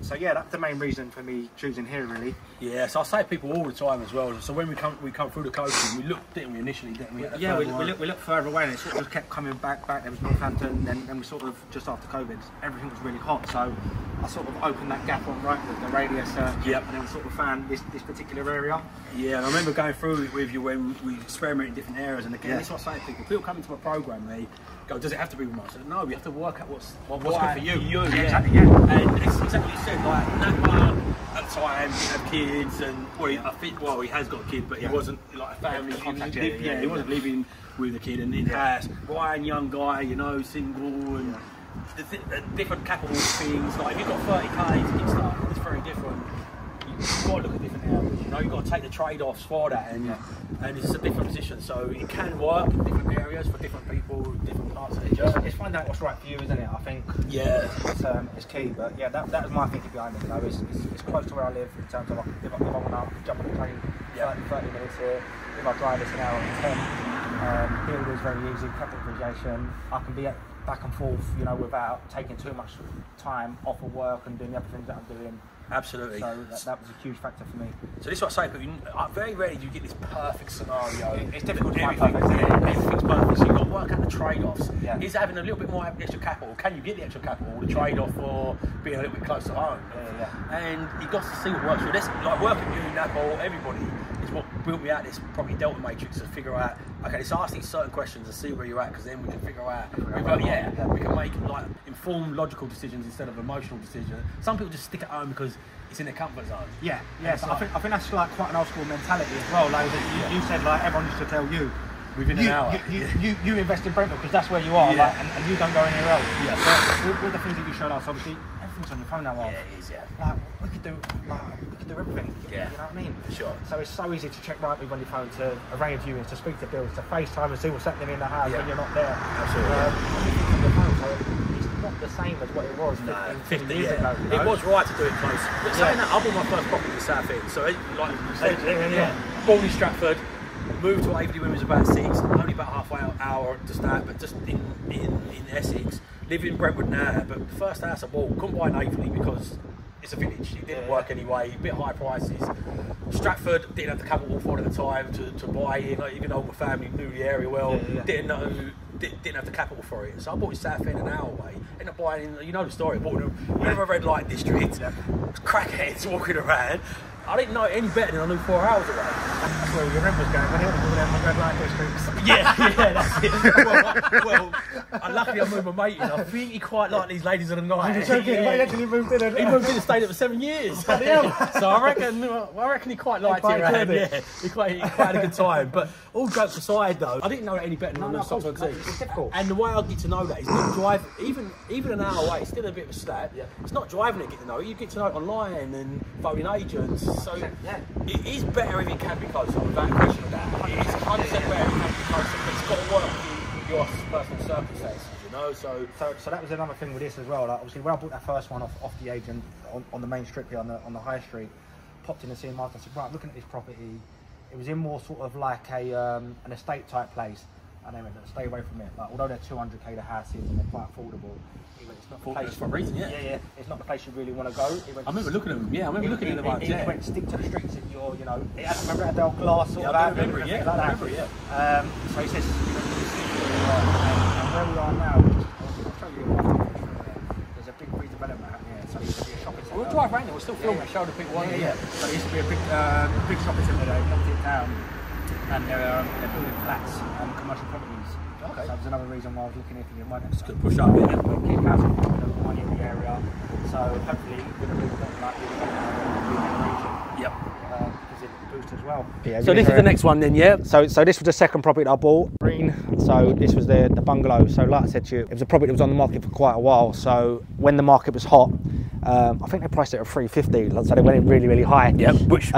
So yeah, that's the main reason for me choosing here, really. Yeah, so I say to people all the time as well. So when we come through the coast, we looked, didn't we, initially, didn't we? Yeah, we looked further away, and it sort of kept coming back. There was Northampton, then we sort of just after COVID, everything was really hot. So I sort of opened that gap on the radius, and then we sort of found this particular area. Yeah, and I remember going through it with you when we experimented in different areas, and again, that's what I say to people. People come into my program, they go, "Does it have to be remote?" I said, "No, we have to work out what's good for you." Exactly, yeah. And it's exactly what you said. Like Napa at the time had kids, and he has got a kid, but he wasn't like a family. He wasn't living with a kid and in house. Ryan, young guy, you know, single, and different capital things. Like if you've got 30k to get started, it's very different. You've got to look at different areas, you know, you've got to take the trade-offs for that, and it's a different position, so it can work in different areas for different people, different parts of the journey. It's find out what's right for you, isn't it? I think it's key, but yeah, that was my thinking behind it, you know, it's close to where I live in terms of like, if I want to jump on the train 30 minutes here, if I drive it's an hour and 10, build is very easy, capital appreciation, I can be back and forth, you know, without taking too much time off of work and doing the other things that I'm doing. Absolutely. So that was a huge factor for me. So this is what I say, but very rarely do you get this perfect scenario. It's difficult to find perfect, isn't it? Everything's perfect, so you've got to work out the trade-offs. Yeah. Is having a little bit more extra capital, can you get the extra capital, the trade-off for being a little bit close to home? And you've got to see what works for this. Like working with you, Napa, everybody, is what built me out this probably Delta matrix to figure out, okay, let's ask these certain questions and see where you're at, because then we can figure out, we can make like informed, logical decisions instead of emotional decisions. Some people just stick at home because it's in their comfort zone. Yeah. So I think that's like quite an old school mentality as well. Like you said, like everyone used to tell you within an hour. You invest in Brentford because that's where you are, like, and you don't go anywhere else. Yeah. But with the things that you showed us, obviously everything's on your phone now. Yeah, it is. Yeah. Like we could do everything. Yeah. You know what I mean? Sure. So it's so easy to check right with on your phone, to arrange viewings, to speak to bills, to FaceTime and see what's happening in the house when you're not there. Absolutely. Everything's on your phone, so it's not the same as what it was 15 years ago. You know? It was right to do it close. But saying that, I bought my first property in South End, so like you said, born in Stratford, moved to Waverley when it was about 6, only about half an hour to start, but just in Essex. Live in Brentwood now, but the first house I bought, couldn't buy in Waverley because it's a village. It didn't work anyway. A bit high prices. Stratford didn't have the capital for it at the time to buy in. Like, even though my family knew the area well, didn't have the capital for it. So I bought it South End an hour away. Ended up buying, you know the story. I bought it in a red light district. Crackheads walking around. I didn't know it any better than I knew 4 hours away. That's where your was going. When he was doing the red light districts. Yeah, that's it. Well, luckily I moved my mate in. I think he quite liked these ladies of the night. You're joking, he actually moved in. He moved in and stayed there for 7 years. So I reckon he quite liked it around. Yeah, he quite had a good time. But all jokes aside, though, I didn't know it any better than I knew something. It's difficult. And the way I get to know that is not drive, even an hour away. It's still a bit of a stat. Yeah. It's not driving to get to know it. You get to know it online and phoning agents. So it is better if it can be closer, without question of that. It is 100% better if it can be closer, but it's got to work with your personal circumstances, you know. So that was another thing with this as well. Like, obviously, when I bought that first one off the agent on the main strip here on the high street, popped in to see him after. I said, right, I'm looking at this property. It was in more sort of like an estate type place. And they went, stay away from it. Like, although they're 200k the houses and they're quite affordable, it's not the place for a reason. Yeah, it's not the place you really want to go. I remember looking at them. Yeah, I remember looking at them. It went stick to the streets if you're, you know. It had, remember, it had the old glass sort of out. I remember it. Yeah, I remember it. Yeah. So he says, and where we are now, I'll show you. There's a big redevelopment out here. So it used to be a shopping centre. We'll drive around there. We'll still film it. Show the people. Yeah. So it used to be a big shopping centre. They knocked it down, and they're building flats and commercial properties. Okay. So that was another reason why I was looking at it. Might just push up a bit. Keep housing money in the area. So hopefully we're going to move on like the Yep. Because it boosts as well. Yeah, so this is the next one then, yeah? So this was the second property that I bought. Green. So this was the bungalow. So like I said to you, it was a property that was on the market for quite a while. So when the market was hot, I think they priced it at 350, so they went in really, really high. Yeah, which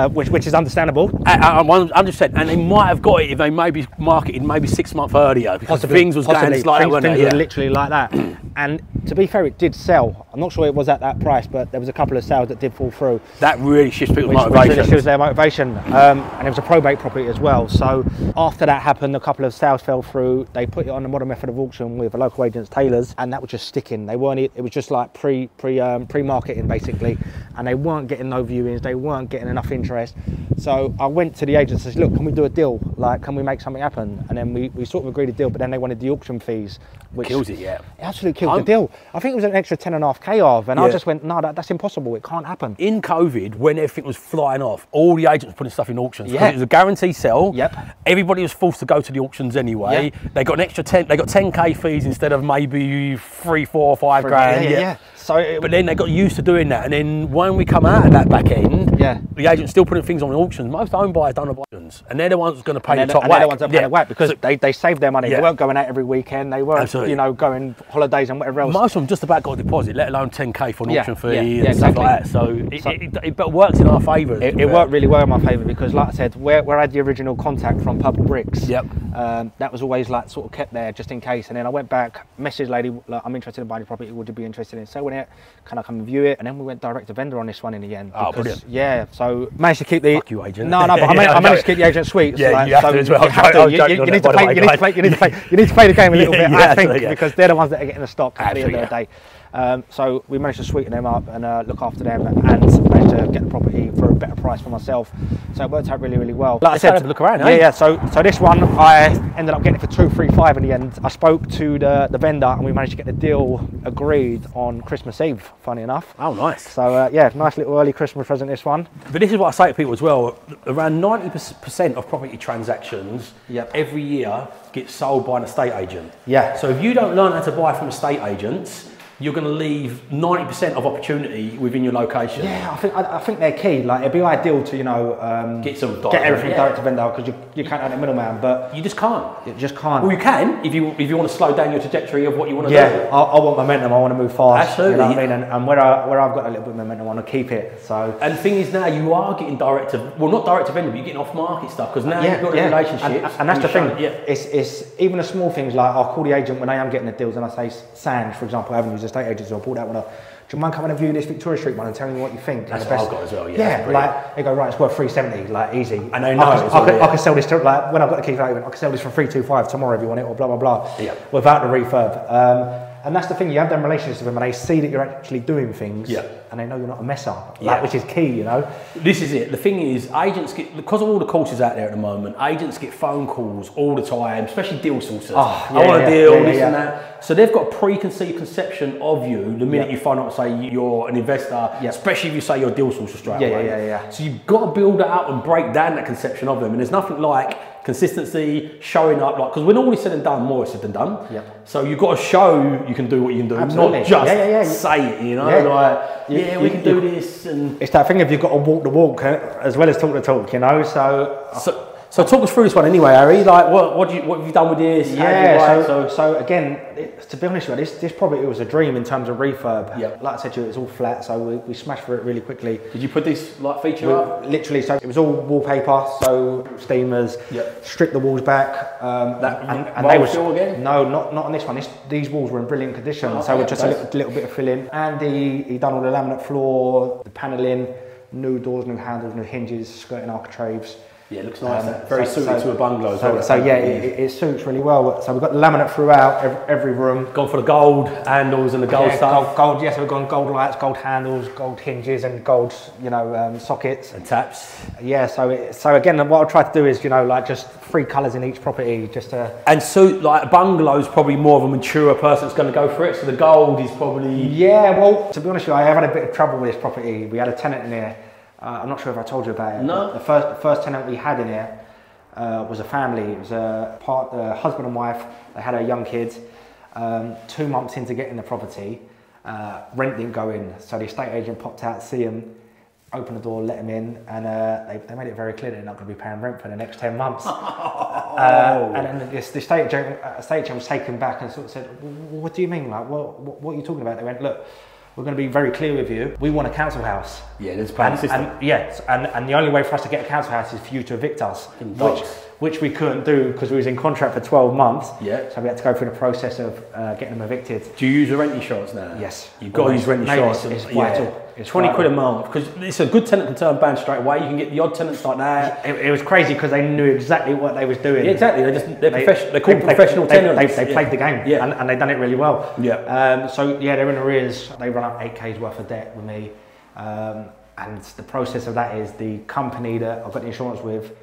is understandable. 100%, and they might have got it if they maybe marketed maybe 6 months earlier, because things was going like that, weren't they? Things were literally like that. And to be fair, it did sell. I'm not sure it was at that price, but there was a couple of sales that did fall through. That really shifts people's motivation. Which shifts their motivation. And it was a probate property as well. So after that happened, a couple of sales fell through. They put it on the modern method of auction with a local agent's tailors, and that was just sticking. They weren't. It was just like pre-marketing basically, and they weren't getting no viewings. They weren't getting enough interest. So I went to the agent and said, look, can we do a deal? Like, can we make something happen? And then we sort of agreed a deal, but then they wanted the auction fees, which kills it. Yeah, it absolutely killed the deal. I think it was an extra 10.5k of, and I just went, no, that's impossible. It can't happen. In COVID, when everything was flying off, all the agents were putting stuff in auctions. Yeah, it was a guaranteed sell. Yep. Everybody was forced to go to the auctions anyway. Yep. They got an extra 10. They got 10k fees instead of maybe 3, 4, 5 grand. Yeah. So, but then they got used to doing that, and then when we come out of that back end, the agent's still putting things on auctions. Most home buyers don't have auctions, and they're the ones going to pay the top whack. They're the ones that pay the whack because they saved their money. They weren't going out every weekend. They weren't, you know, going holidays and whatever else. Most of them just about got a deposit, let alone 10k for an auction fee and stuff like that. So it works in our favour. It worked really well in my favour because, like I said, where I had the original contact from Purple Bricks, that was always like sort of kept there just in case. And then I went back, messaged lady, like, I'm interested in buying the property. Would you be interested in selling it? Can I come and view it? And then we went direct to vendor on this one in the end. Oh, brilliant. Yeah, so managed to keep the... Fuck you, agent. No, but I managed to keep the agent sweet. Yeah, like, you have to as well. You need to play the game a little bit, I think, because they're the ones that are getting the stock at the end of the day. So we managed to sweeten them up and look after them, and managed to get the property for a better price for myself. So it worked out really, really well. Like I said, have a look around. So this one I ended up getting it for 235 in the end. I spoke to the vendor and we managed to get the deal agreed on Christmas Eve. Funny enough. Oh, nice. So nice little early Christmas present, this one. But this is what I say to people as well. Around 90% of property transactions every year get sold by an estate agent. Yeah. So if you don't learn how to buy from estate agents, you're going to leave 90% of opportunity within your location. Yeah, I think they're key. Like, it'd be ideal to, you know, get everything direct to vendor, because you can't have a middleman, but you just can't. You just can't. Well, you can if you want to slow down your trajectory of what you want to do. I want momentum. I want to move fast. Absolutely. You know what I mean? And where I've got a little bit of momentum, I want to keep it. So. And the thing is, now you are getting direct to, well, not direct to vendor, but you're getting off market stuff, because now you've got the relationships. And that's the thing. It's even the small things, like I'll call the agent when I am getting the deals, and I say, Sands, for example, I haven't used estate agents, so I'll pull that one up. Do you mind coming and view this Victoria Street one and telling me what you think? That's what I've got as well, yeah. Like, they go, right, it's worth 370, like, easy. And they know I can sell this to, like, when I've got the key for that, I can sell this for 325 tomorrow if you want it, or blah, blah, blah. Yeah. Without the refurb. And that's the thing, you have them relationships with them and they see that you're actually doing things and they know you're not a messer, which is key, you know. This is it. The thing is, agents get, because of all the courses out there at the moment, agents get phone calls all the time, especially deal sources. I want a deal, this and that. So they've got a preconceived conception of you the minute you phone up and say you're an investor, especially if you say you're a deal sourcer straight away. So you've got to build that up and break down that conception of them. And there's nothing like consistency, showing up, like, because when all is said and done, more is said than done. So you've got to show you can do what you can do, not just say it, you know, like, we can do this. And it's that thing of you've got to walk the walk as well as talk the talk, you know. So talk us through this one anyway, Harry. Like, what have you done with this? So again, to be honest with you, this property was a dream in terms of refurb. Like I said to you, it was all flat, so we smashed through it really quickly. Did you put this like feature up? Literally, so it was all wallpaper, so steamers, stripped the walls back. And they were still again? No, not on this one. These walls were in brilliant condition, so with just a little bit of filling. And he done all the laminate floor, the panelling, new doors, new handles, new hinges, skirting architraves. Yeah, it looks nice. Very suited to a bungalow as well. So yeah, it suits really well. So we've got the laminate throughout every room. Gone for the gold handles and the gold stuff. Gold, so we've gone gold lights, gold handles, gold hinges, and gold, sockets and taps. Yeah. So again, what I try to do is, like just 3 colours in each property, just to. And so, like a bungalow is probably more of a mature person that's going to go for it. So the gold is probably. Yeah. Well, to be honest with you, I have had a bit of trouble with this property. We had a tenant in here. I'm not sure if I told you about it. No. The first tenant we had in here was a family. It was a husband and wife. They had a young kid. 2 months into getting the property, rent didn't go in. So the estate agent popped out to see him, opened the door, let him in, and they made it very clear they're not going to be paying rent for the next 10 months. And then the estate agent was taken back and sort of said, "What do you mean? Like, what are you talking about?" They went, "Look, we're going to be very clear with you. We want a council house." Yeah, there's a plan system. And the only way for us to get a council house is for you to evict us, which we couldn't do because we was in contract for 12 months. Yeah. So we had to go through the process of getting them evicted. Do you use a rent insurance now? Yes. You've got to use rent insurance. It's vital. It's 20 vital. quid a month, because it's a good tenant can turn banned straight away. You can get the odd tenants like that. It was crazy because they knew exactly what they was doing. Yeah, exactly. They're called professional tenants. They played the game, and they done it really well. Yeah. They're in arrears. They run up 8K's worth of debt with me, and the process of that is the company that I've got the insurance with,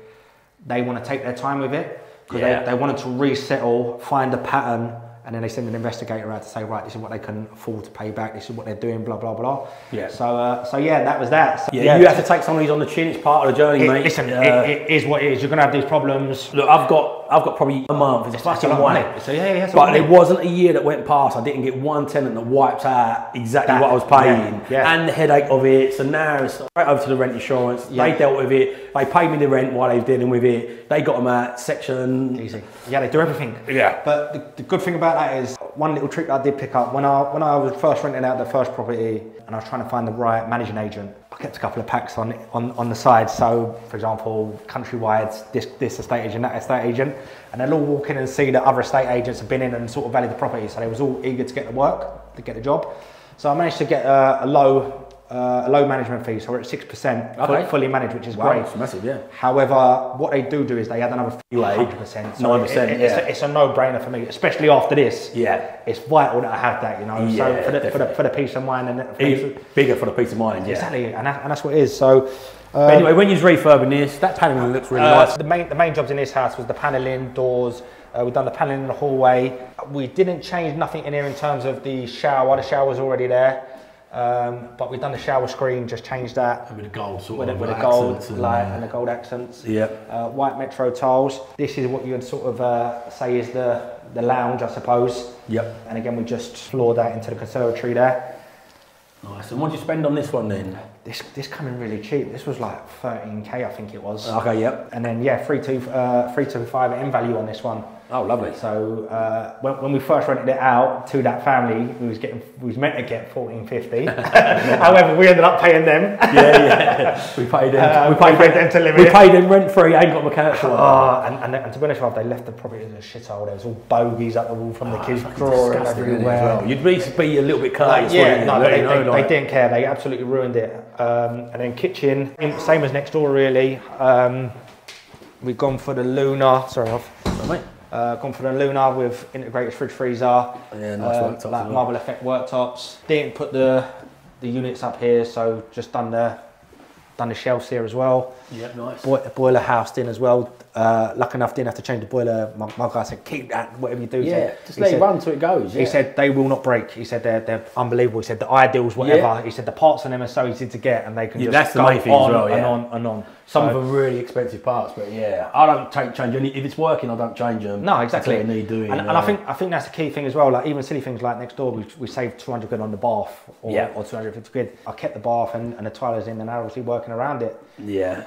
they want to take their time with it because they wanted to resettle, find a pattern. And then they send an investigator out to say, right, this is what they can afford to pay back. This is what they're doing, blah, blah, blah. Yeah. So that was that. So, you have to take some of these on the chin. It's part of the journey, mate. Listen, it is what it is. You're going to have these problems. Look, I've got probably a month. It's fucking money. So but it wasn't a year that went past. I didn't get one tenant that wiped out exactly what I was paying and the headache of it. So now it's straight over to the rent insurance. They dealt with it. They paid me the rent while they were dealing with it. They got them out section. Easy. Yeah, they do everything. Yeah. But the good thing about that is one little trick I did pick up when I was first renting out the first property and I was trying to find the right managing agent. I kept a couple of packs on the side. So, for example, Countrywide, this estate agent, that estate agent, and they'll all walk in and see that other estate agents have been in and sort of valued the property. So they was all eager to get the work, to get the job. So I managed to get a low management fee, so we're at 6%, fully managed, which is great. It's massive, yeah. However, what they do is they add another 100%. So 9%, it's a no-brainer for me, especially after this. Yeah, it's vital that I have that, So for the peace of mind and bigger for the peace of mind. Yeah, exactly, and that's what it is. So. But anyway, when you're refurbing this, that panelling looks really nice. The main jobs in this house was the panelling, doors. We've done the panelling in the hallway. We didn't change nothing in here in terms of the shower. The shower was already there. But we've done the shower screen, just changed that with the gold with the gold light and the gold accents. White Metro tiles. This is what you would sort of say is the lounge, I suppose. Yep. And again, we just floored that into the conservatory there. Nice. And what did you spend on this one then? This coming really cheap. This was like 13K, I think it was. Okay. Yep. And then 325 in value on this one. Oh, lovely. So when we first rented it out to that family, we was meant to get 1450. However, we ended up paying them. We paid them. We paid them to live in. We paid them rent free. Ain't got my council. And to be honest with you, they left the property as a shithole. There was all bogies up the wall from the kids' drawing everywhere. Well. You'd be a little bit courteous. They didn't care. They absolutely ruined it. And then kitchen, same as next door really. We've gone for the Luna. Sorry, Gone for the Luna with integrated fridge freezer. Yeah, nice worktops as like well. marble effect worktops. Didn't put the units up here, so just done the shelves here as well. Yep, nice. Boiler housed in as well. Lucky enough, didn't have to change the boiler. My guy said, keep that, whatever you do. Yeah, just let it run till it goes. He said they will not break. He said they're unbelievable. He said the ideals, whatever. Yeah. He said the parts on them are so easy to get, and they can just that's the go main thing as on well, and yeah. on and on. Some of them really expensive parts, but yeah, I don't change any. If it's working, I don't change them. No, exactly. That's what they need doing. And I think that's the key thing as well. Like even silly things like next door, we saved 200 quid on the bath, or 250 quid. I kept the bath and the tilers in, and obviously working around it. Yeah.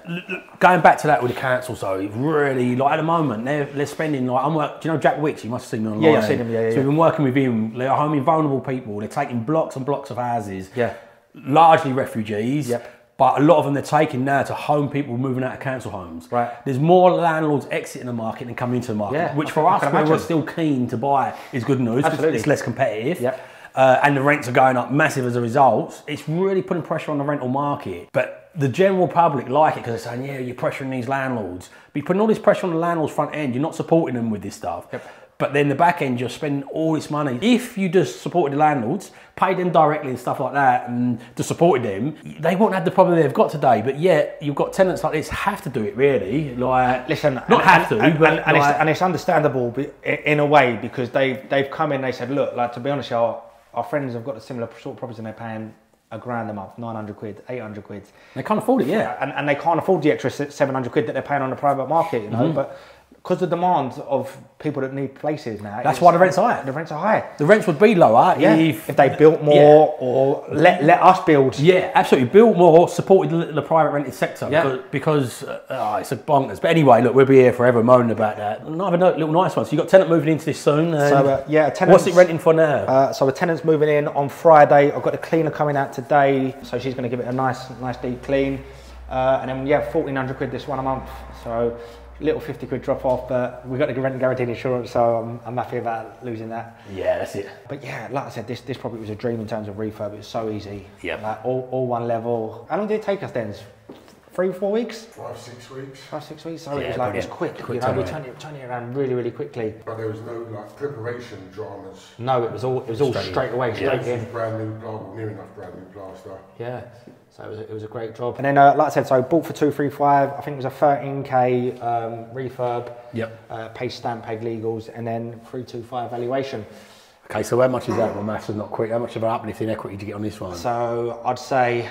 Going back to that with the council, so it really, like at the moment they're spending like do you know Jack Wicks? You must have seen him online. Yeah, I've seen him. Yeah. So we've been working with him. They're homing vulnerable people. They're taking blocks and blocks of houses. Yeah. Largely refugees. Yep. But a lot of them they're taking now to home people moving out of council homes. Right. There's more landlords exiting the market than coming into the market, Yeah, which for us, can we're imagine. still keen to buy, is good news. Absolutely. It's less competitive. Yep. And the rents are going up massive as a result. It's really putting pressure on the rental market. But the general public like it because they're saying, yeah, you're pressuring these landlords. But you're putting all this pressure on the landlord's front end. You're not supporting them with this stuff. Yep. But then the back end, you're spending all this money. If you just supported the landlords, paid them directly and stuff like that, and just supported them, they won't have the problem they've got today. But yet, you've got tenants like this have to do it, really. Like, Listen, not have to, but it's understandable in a way because they've come in. They said, look, like to be honest, our friends have got a similar sort of properties and they're paying £1,000 a month, 900 quid, 800 quid. They can't afford it, yeah. And they can't afford the extra 700 quid that they're paying on the private market, you know. But because the demand of people that need places now, That's why the rents are high. The rents are high. The rents would be lower if they built more or let us build. Yeah, absolutely. Built more, supported the private rented sector because it's a bonkers. But anyway, look, we'll be here forever moaning about that. Another little nice one. So you've got a tenant moving into this soon. So what's it renting for now? So the tenant's moving in on Friday. I've got the cleaner coming out today, so she's going to give it a nice deep clean. And then 1,400 quid this one a month. So little 50 quid drop off, but we've got the rent guaranteed insurance, so I'm happy about losing that. Yeah, that's it. But yeah, like I said, this property was a dream in terms of refurb. It was so easy. Yeah. Like all one level. How long did it take us then? 3-4 weeks? 5-6 weeks. 5-6 weeks. So Yeah, it was like it was brilliant. quick. Quick You know, we turnaround. turned it around really quickly. But there was no like preparation dramas. No, it was all straight away, straight in. Brand new, near enough brand new plaster. Yeah. So it was a great job. And then, like I said, so bought for 235. I think it was a 13k refurb. Yep. Paid stamp, paid legals, and then 325 valuation. Okay, so how much is that? My maths is not quick. How much of an uplift in equity did you get on this one? So I'd say,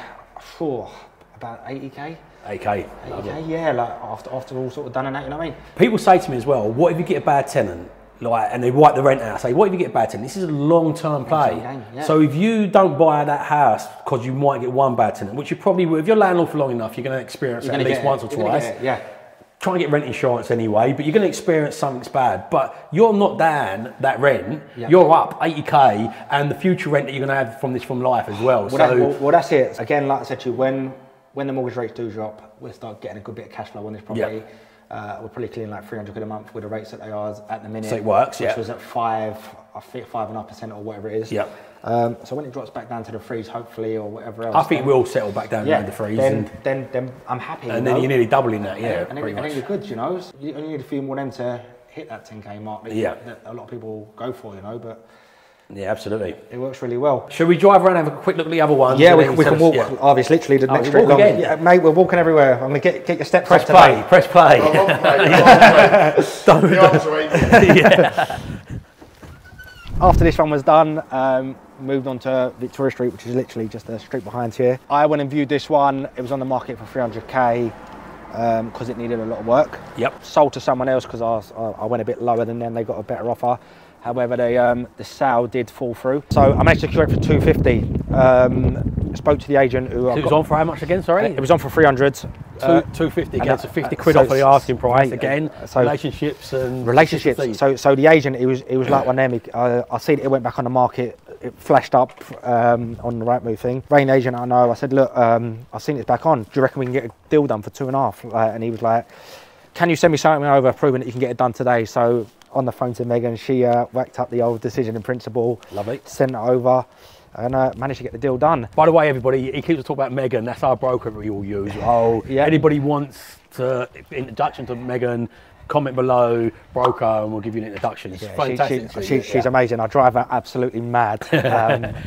about 80k. 8K. 80k, yeah. Like after all sort of done and that, you know what I mean? People say to me as well, what if you get a bad tenant? Like, and they wipe the rent out. I say, what if you get a bad tenant? This is a long-term play. Game, yeah. So if you don't buy that house because you might get one bad tenant, which you probably will, if you're landlord for long enough, you're going to experience it at least once or twice. Yeah. Try and get rent insurance anyway, but you're going to experience something's bad. But you're not down that rent. Yeah. You're up 80k, and the future rent that you're going to have from life as well. Well, that's it. Again, like I said to you, when the mortgage rates do drop, we'll start getting a good bit of cash flow on this property. Yeah. We're probably clearing like 300 quid a month with the rates that they are at the minute. So it works, which was at 5.5% or whatever it is. Yeah. So when it drops back down to the threes, hopefully, or whatever else, I think it will settle back down around the threes. Then I'm happy. And then you're nearly doubling that, yeah. And then you're good, you know. You only need a few more of them to hit that 10k mark that a lot of people go for, you know. But yeah, absolutely. it works really well. Should we drive around and have a quick look at the other ones? Yeah, we can walk. Obviously, literally the next straight long. Yeah, mate, we're walking everywhere. I'm gonna get your steps. Press play. Press play. After this one was done, moved on to Victoria Street, which is literally just a street behind here. I went and viewed this one. It was on the market for 300k because it needed a lot of work. Yep. Sold to someone else because I went a bit lower than them. They got a better offer. However, the sale did fall through. So I managed to secure it for 250. Spoke to the agent who It was on for how much again, sorry? It was on for 300. 250 against a 50 quid off of the asking price again. So relationships. So the agent, he was like one of them. I see that it went back on the market. It flashed up on the Rightmove thing. Rain agent, I know. I said, look, I've seen it's back on. Do you reckon we can get a deal done for 2.5? And he was like, can you send me something over proving that you can get it done today? So on the phone to Megan, she whacked up the old decision in principle. Lovely. Sent it over. And managed to get the deal done. By the way, everybody, he keeps talking about Megan. That's our broker we all use. Anybody wants to introduction to Megan, comment below, broker, and we'll give you an introduction. It's fantastic. She's amazing. I drive her absolutely mad.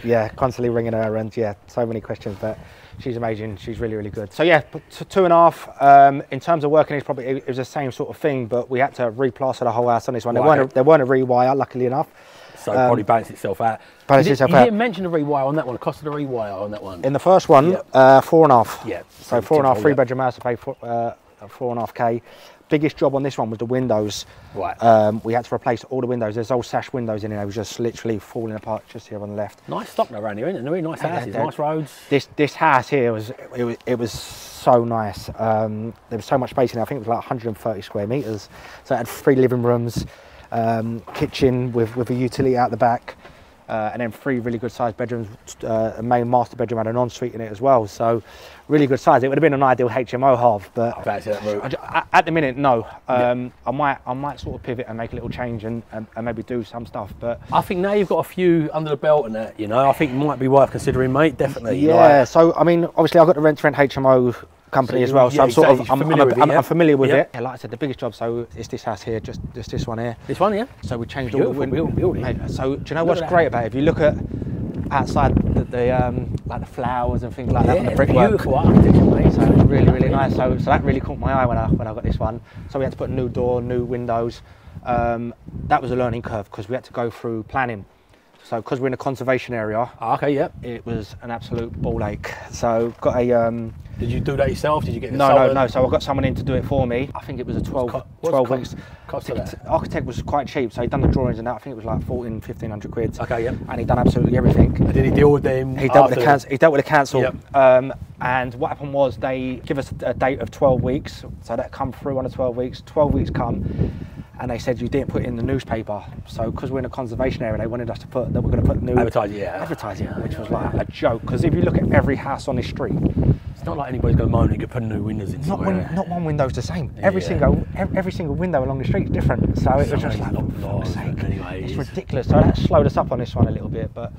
Yeah, constantly ringing her, and yeah, so many questions, but she's amazing. She's really, really good. So yeah, 2.5. In terms of working, it was the same sort of thing, but we had to replaster the whole house on this one. Right. There weren't a rewire, luckily enough. So probably balanced itself out. You didn't mention the rewire on that one. The cost of the rewire on that one. In the first one, 4.5. Yeah. So 4.5, 3-bedroom house. I paid 4.5k. Biggest job on this one was the windows. Right. We had to replace all the windows. There's old sash windows in here. They were just literally falling apart just here on the left. Nice stock around here, isn't it? Really nice houses, nice roads. This house here was so nice. There was so much space in it. I think it was like 130 square meters. So it had 3 living rooms. Kitchen with a utility out the back, and then 3 really good sized bedrooms. A main master bedroom had an ensuite in it as well, so really good size. It would have been an ideal HMO half, but at the minute, no. I might sort of pivot and make a little change and maybe do some stuff. But I think now you've got a few under the belt and that, you know, I think it might be worth considering, mate. Definitely. Yeah. So I mean, obviously, I've got the rent-to-rent HMO company as well, so I'm familiar with it. Yeah, like I said, the biggest job, so it's this house here, just this one here. This one, yeah. So we changed all the windows. So do you know what's great about it? If you look at outside the like the flowers and things like that on the brickwork, beautiful architecture, mate. So it's really nice. So that really caught my eye when I got this one. So we had to put a new door, new windows. That was a learning curve because we had to go through planning. So because we're in a conservation area, it was an absolute ball ache. So got a. Did you do that yourself? Did you get no. So I got someone in to do it for me. I think it was a 12 weeks. Cost of that? Architect was quite cheap, so he'd done the drawings and that. I think it was like 1,500 quid. Okay, yeah. And he'd done absolutely everything. And did he deal with them? He dealt with the council. He dealt with the council. Yep. And what happened was they give us a date of 12 weeks. So that come through on the 12 weeks. 12 weeks come. And they said you didn't put it in the newspaper, so because we're in a conservation area, they wanted us to put that we're going to put new advertising, which was like a joke. Because if you look at every house on this street, it's not like anybody's going to moan and you put new windows in. Not one window's the same. Every single window along the street is different. So it was just like, for fuck's sake, it's ridiculous. So that slowed us up on this one a little bit. But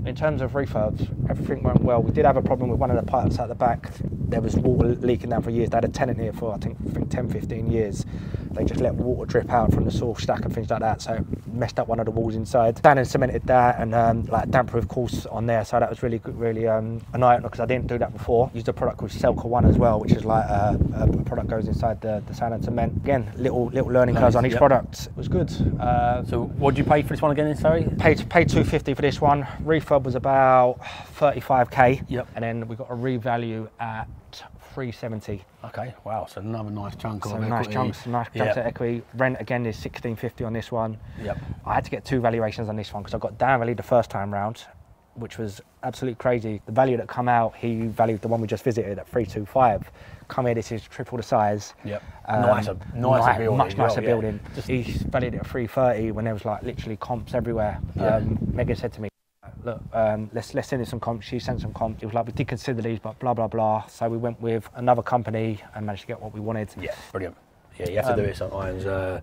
in terms of refurbs, everything went well. We did have a problem with one of the pipes at the back. There was water leaking down for years. They had a tenant here for I think 10, 15 years. They just let water drip out from the source stack and things like that, so it messed up one of the walls inside. Sand and cemented that, and like damp-proof course on there, so that was really good, really an eye-opener because I didn't do that before. Used a product called Selka One as well, which is like a product goes inside the sand and cement. Again, little learning curves on each product. It was good. So what did you pay for this one again? Sorry. Paid 250 for this one. Refurb was about 35k. Yep. And then we got a revalue at 370. Okay, wow, so another nice chunk of nice chunks of equity. Rent again is 1650 on this one. Yep. I had to get 2 valuations on this one because I got down valued the first time round, which was absolutely crazy. The value that come out, he valued the one we just visited at 325. Come here, this is triple the size. Yep. Nicer building. Much nicer building. He valued it at 330 when there was like literally comps everywhere. Megan said to me, look, let's send in some comps. She sent some comps. It was like, we did consider these, but blah, blah, blah. So we went with another company and managed to get what we wanted. Yeah, brilliant. Yeah, you have to do it sometimes. You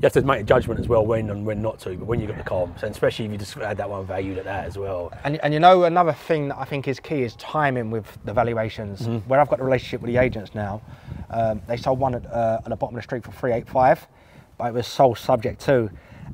have to make a judgment as well when and when not to, but when you've got the comps, and especially if you just had that one valued at that as well. And you know, another thing that I think is key is timing with the valuations. Where I've got a relationship with the agents now, they sold one at the bottom of the street for 385, but it was sold subject to.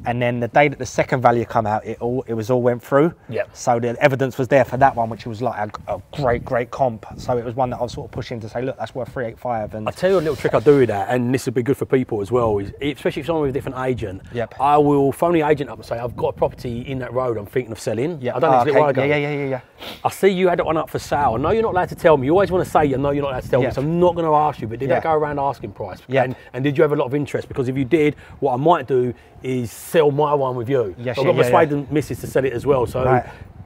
And then the day that the second value come out, it was all went through. Yep. So the evidence was there for that one, which was like a great comp. So it was one that I was sort of pushing to say, look, that's worth 385. And I'll tell you a little trick I do with that, and this would be good for people as well, is especially if someone with a different agent, I will phone the agent up and say, I've got a property in that road I'm thinking of selling. Yeah. I done this a little while ago. Yeah. I see you had that one up for sale. I know you're not allowed to tell me. You always want to say, I know you're not allowed to tell me, so I'm not going to ask you, but did that go around asking price? Yeah. And did you have a lot of interest? Because if you did, what I might do is sell my one with you. I've got persuade the missus to sell it as well. So,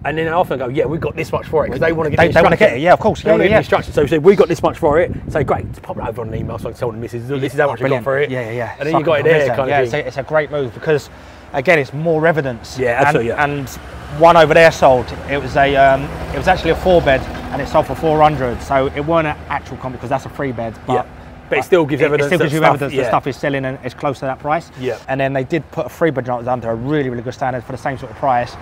and then I often go, we've got this much for it, because they want to get They want to get it, of course. They want to get the instructions. So we said, we got this much for it. Say, great, pop it over on an email so I can tell the missus, this is how much we got for it. Yeah. And then you got it there, kind of thing. It's a great move because, again, it's more evidence. Yeah, absolutely. And one over there sold. It was actually a 4-bed, and it sold for 400. So it weren't an actual comp because that's a 3-bed. But it still gives evidence. It still gives you evidence that stuff is selling and it's close to that price. Yeah. And then they did put a 3-bedroom under a really good standard for the same sort of price,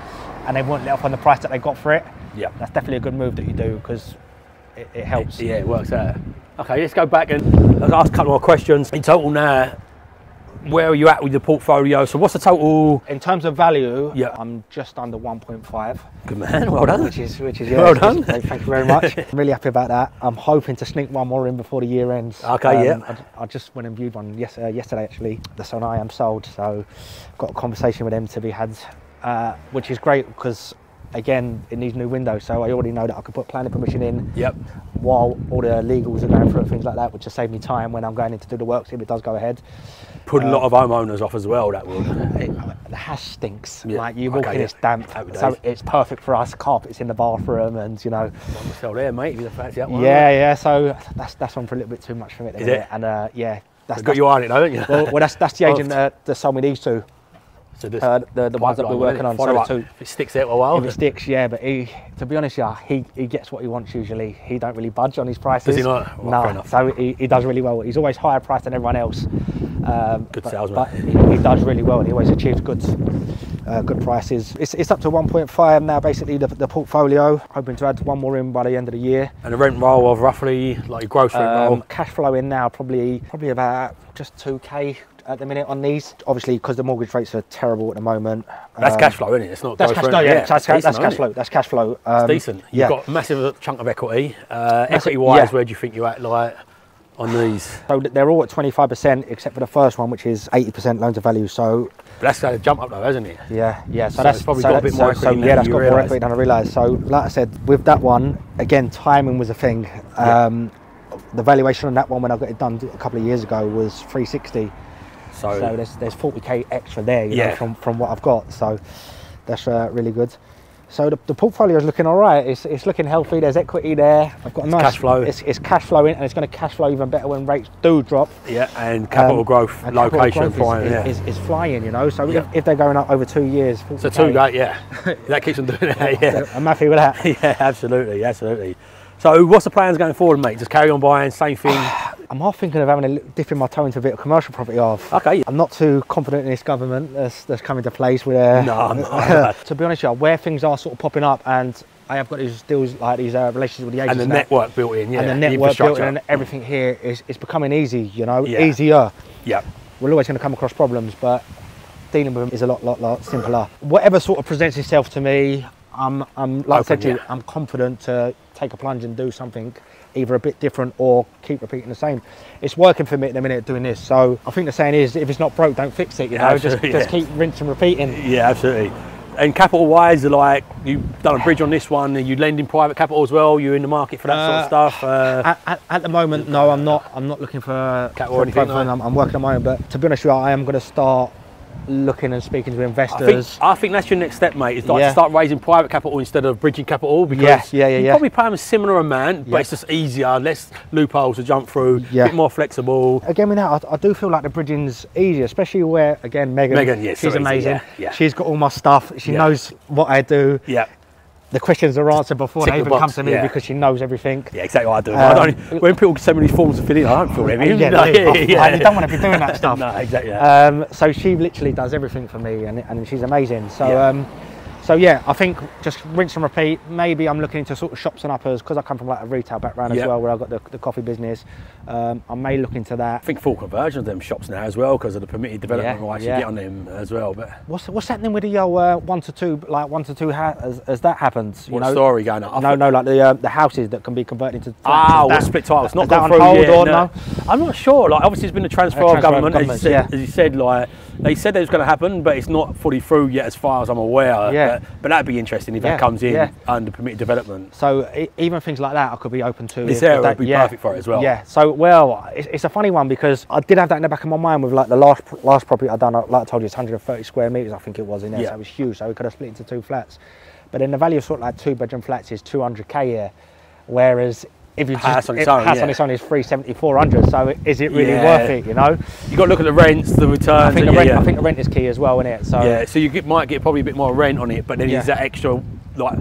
and they wouldn't let off on the price that they got for it. Yeah. That's definitely a good move that you do because it helps. It works out. Okay, let's go back and ask a couple more questions. In total now, where are you at with your portfolio? So what's the total? In terms of value, Yeah. I'm just under 1.5. Good man, well done. Which is yeah, Well done. Thank you very much. I'm really happy about that. I'm hoping to sneak one more in before the year ends. Okay, yeah. I just went and viewed one yesterday actually. The Son I Am sold, so got a conversation with them to be had, which is great because again it needs new windows. So I already know that I could put planning permission in. Yep. While all the legals are going through and things like that, which will save me time when I'm going in to do the works if it does go ahead. Put a lot of homeowners off as well, that will. The hash stinks. Yeah. Like you walk Okay, in, yeah. it's damp. Happy So days. it's perfect for us. Carpets in the bathroom, and you know. I'm still there, mate. If you fancy that one. Yeah. So that's on for a little bit too much for me. At the Is minute. it? And yeah, that's Got you on it, though, haven't you? well, that's the agent that sold me these two. So this The ones that we're working on. So the two. If it sticks there for a while. If it sticks, yeah, but to be honest, yeah, he gets what he wants usually. He don't really budge on his prices. Does he not? Well, fair No, enough. so he does really well. He's always higher priced than everyone else. Good salesman. But he does really well, and he always achieves good prices. It's up to 1.5 now, basically the portfolio. Hoping to add one more in by the end of the year. And a rent roll of roughly, like your gross rent roll. Cash flow in now probably about just 2k at the minute on these. Obviously, because the mortgage rates are terrible at the moment. That's cash flow, isn't it? It's not That's gross cash rent. flow. Yeah, that's decent, cash isn't flow. it? That's cash flow. It's decent. You've Yeah. got a massive chunk of equity. Equity-wise, yeah. where do you think you're at, like, on these? So they're all at 25%, except for the first one, which is 80% loan to value. So But that's going to jump up, though, hasn't it? yeah. So that's it's probably got a bit more equity yeah, than that's you got more realise. equity than I realised. So like I said, with that one, again, timing was a thing. The valuation on that one when I got it done a couple of years ago was 360. So there's 40k extra there, you know, from what I've got. So that's really good. So the portfolio is looking all right. It's looking healthy. There's equity there. I've got a nice cash flow. It's cash flowing, and it's going to cash flow even better when rates do drop. Yeah, and capital growth, And location, capital growth prime, is flying, you know. So Yeah. if they're going up over 2 years, 40K, So two, yeah. That keeps them doing that, yeah. I'm happy with that. Yeah, absolutely. So what's the plans going forward, mate? Just carry on buying, same thing? I'm half thinking of having dipping my toe into a bit of commercial property off. Okay. I'm not too confident in this government that's coming to place where... No, I'm not. To be honest with you, where things are sort of popping up, and I have got these deals, like these relationships with the agents. And the now, network built in, yeah. and the network built in, infrastructure. and everything here is becoming easy, you know, Yeah. easier. Yeah. We're always going to come across problems, but dealing with them is a lot simpler. Whatever sort of presents itself to me, I'm like I said to you, I'm confident to take a plunge and do something either a bit different or keep repeating the same. It's working for me at the minute doing this, so I think the saying is, if it's not broke, don't fix it, you know, just keep rinsing and repeating. Yeah, absolutely. And capital wise, like, you've done a bridge on this one, you lend in private capital as well, you're in the market for that sort of stuff? At the moment, no, I'm not looking for Capital or anything, no? I'm working on my own, but to be honest with you, I am going to start looking and speaking to investors. I think that's your next step, mate, is like Yeah. to start raising private capital instead of bridging capital, because you probably pay them a similar amount, but it's just easier, less loopholes to jump through, a bit more flexible. Again, with that, I do feel like the bridging's easier, especially where, again, Megan, yes, she's so easy, amazing. yeah. She's got all my stuff. She knows what I do. Yeah. The questions are answered before Tick they the even come box, to me because she knows everything. Yeah, exactly what I do. When people send me these forms to fill in, I don't feel them. You don't want to be doing that stuff. No, exactly. So she literally does everything for me, and she's amazing. So so yeah, I think just rinse and repeat. Maybe I'm looking into sort of shops and uppers, because I come from like a retail background as well, where I've got the coffee business. I may look into that. I think full conversion of them shops now as well, because of the permitted development rights you get on them as well. But what's happening with the 1 to 2, like 1 to 2 has that happened? What story going on? No, like the houses that can be converted into flats. What split titles? It's not is that gone on through hold yet, or no. no? I'm not sure. Like, obviously, there's been a transfer of government, as you said. Like, they said it was going to happen, but it's not fully through yet, as far as I'm aware. Yeah. But that'd be interesting if that comes in under permitted development. So even things like that, I could be open to. This area would be perfect for it as well. Yeah. So it's a funny one, because I did have that in the back of my mind with like the last property I'd done. Like I told you, it's 130 square meters, I think it was in there. So it was huge. So we could have split into 2 flats. But then the value of sort of like 2-bedroom flats is 200k here, whereas if you house just on its own, on its own is 370, 400. So is it really worth it? You know, you got to look at the rents, the returns. I think the rent is key as well, isn't it? So so you might get probably a bit more rent on it, but then is that extra, like,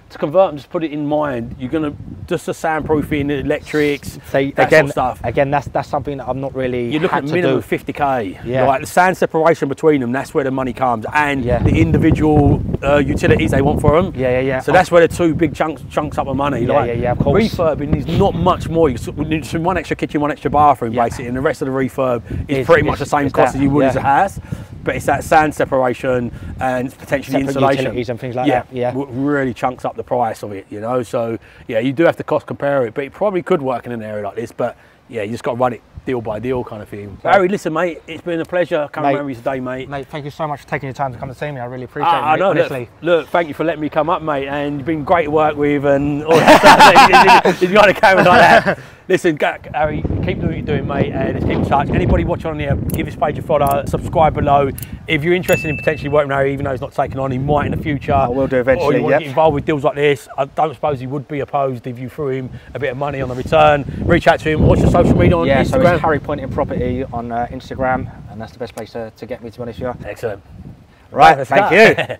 to convert them, just put it in mind, you're gonna just the soundproofing, the electrics, So that again, sort of stuff. again, that's something that I'm not really. You're looking at had to minimum do. of 50k. Yeah. Like the sound separation between them, that's where the money comes, and Yeah. the individual utilities they want for them. Yeah. So that's where the two big chunks up of money. Yeah, like, yeah, of course. Refurbing is not much more. You need one extra kitchen, one extra bathroom, Yeah. basically, and the rest of the refurb is It's- pretty much the it's- same it's cost that, as you would yeah. as a house. But it's that sound separation and potentially Separate insulation. utilities and things like that, yeah. Really chunks up the price of it, you know. So yeah, you do have to cost compare it, but it probably could work in an area like this. But yeah, you just got to run it deal by deal kind of thing. Barry, listen, mate, it's been a pleasure coming around with you today, mate. Mate, thank you so much for taking your time to come and see me. I really appreciate it. I Mate, know. honestly. Look, thank you for letting me come up, mate, and you've been great to work with, and all that stuff. You got a camera like that. Listen, Harry, keep doing what you're doing, mate, and let's keep in touch. Anybody watching on here, give this page a follow, subscribe below. If you're interested in potentially working with Harry, even though he's not taking on, he might in the future. I will do eventually, Or you want to yep. get involved with deals like this, I don't suppose he would be opposed if you threw him a bit of money on the return. Reach out to him. What's your social media on Yeah, so Instagram? it's Harry Pointing Property on Instagram, and that's the best place to get me, to be honest with you. Excellent. Right, thank you.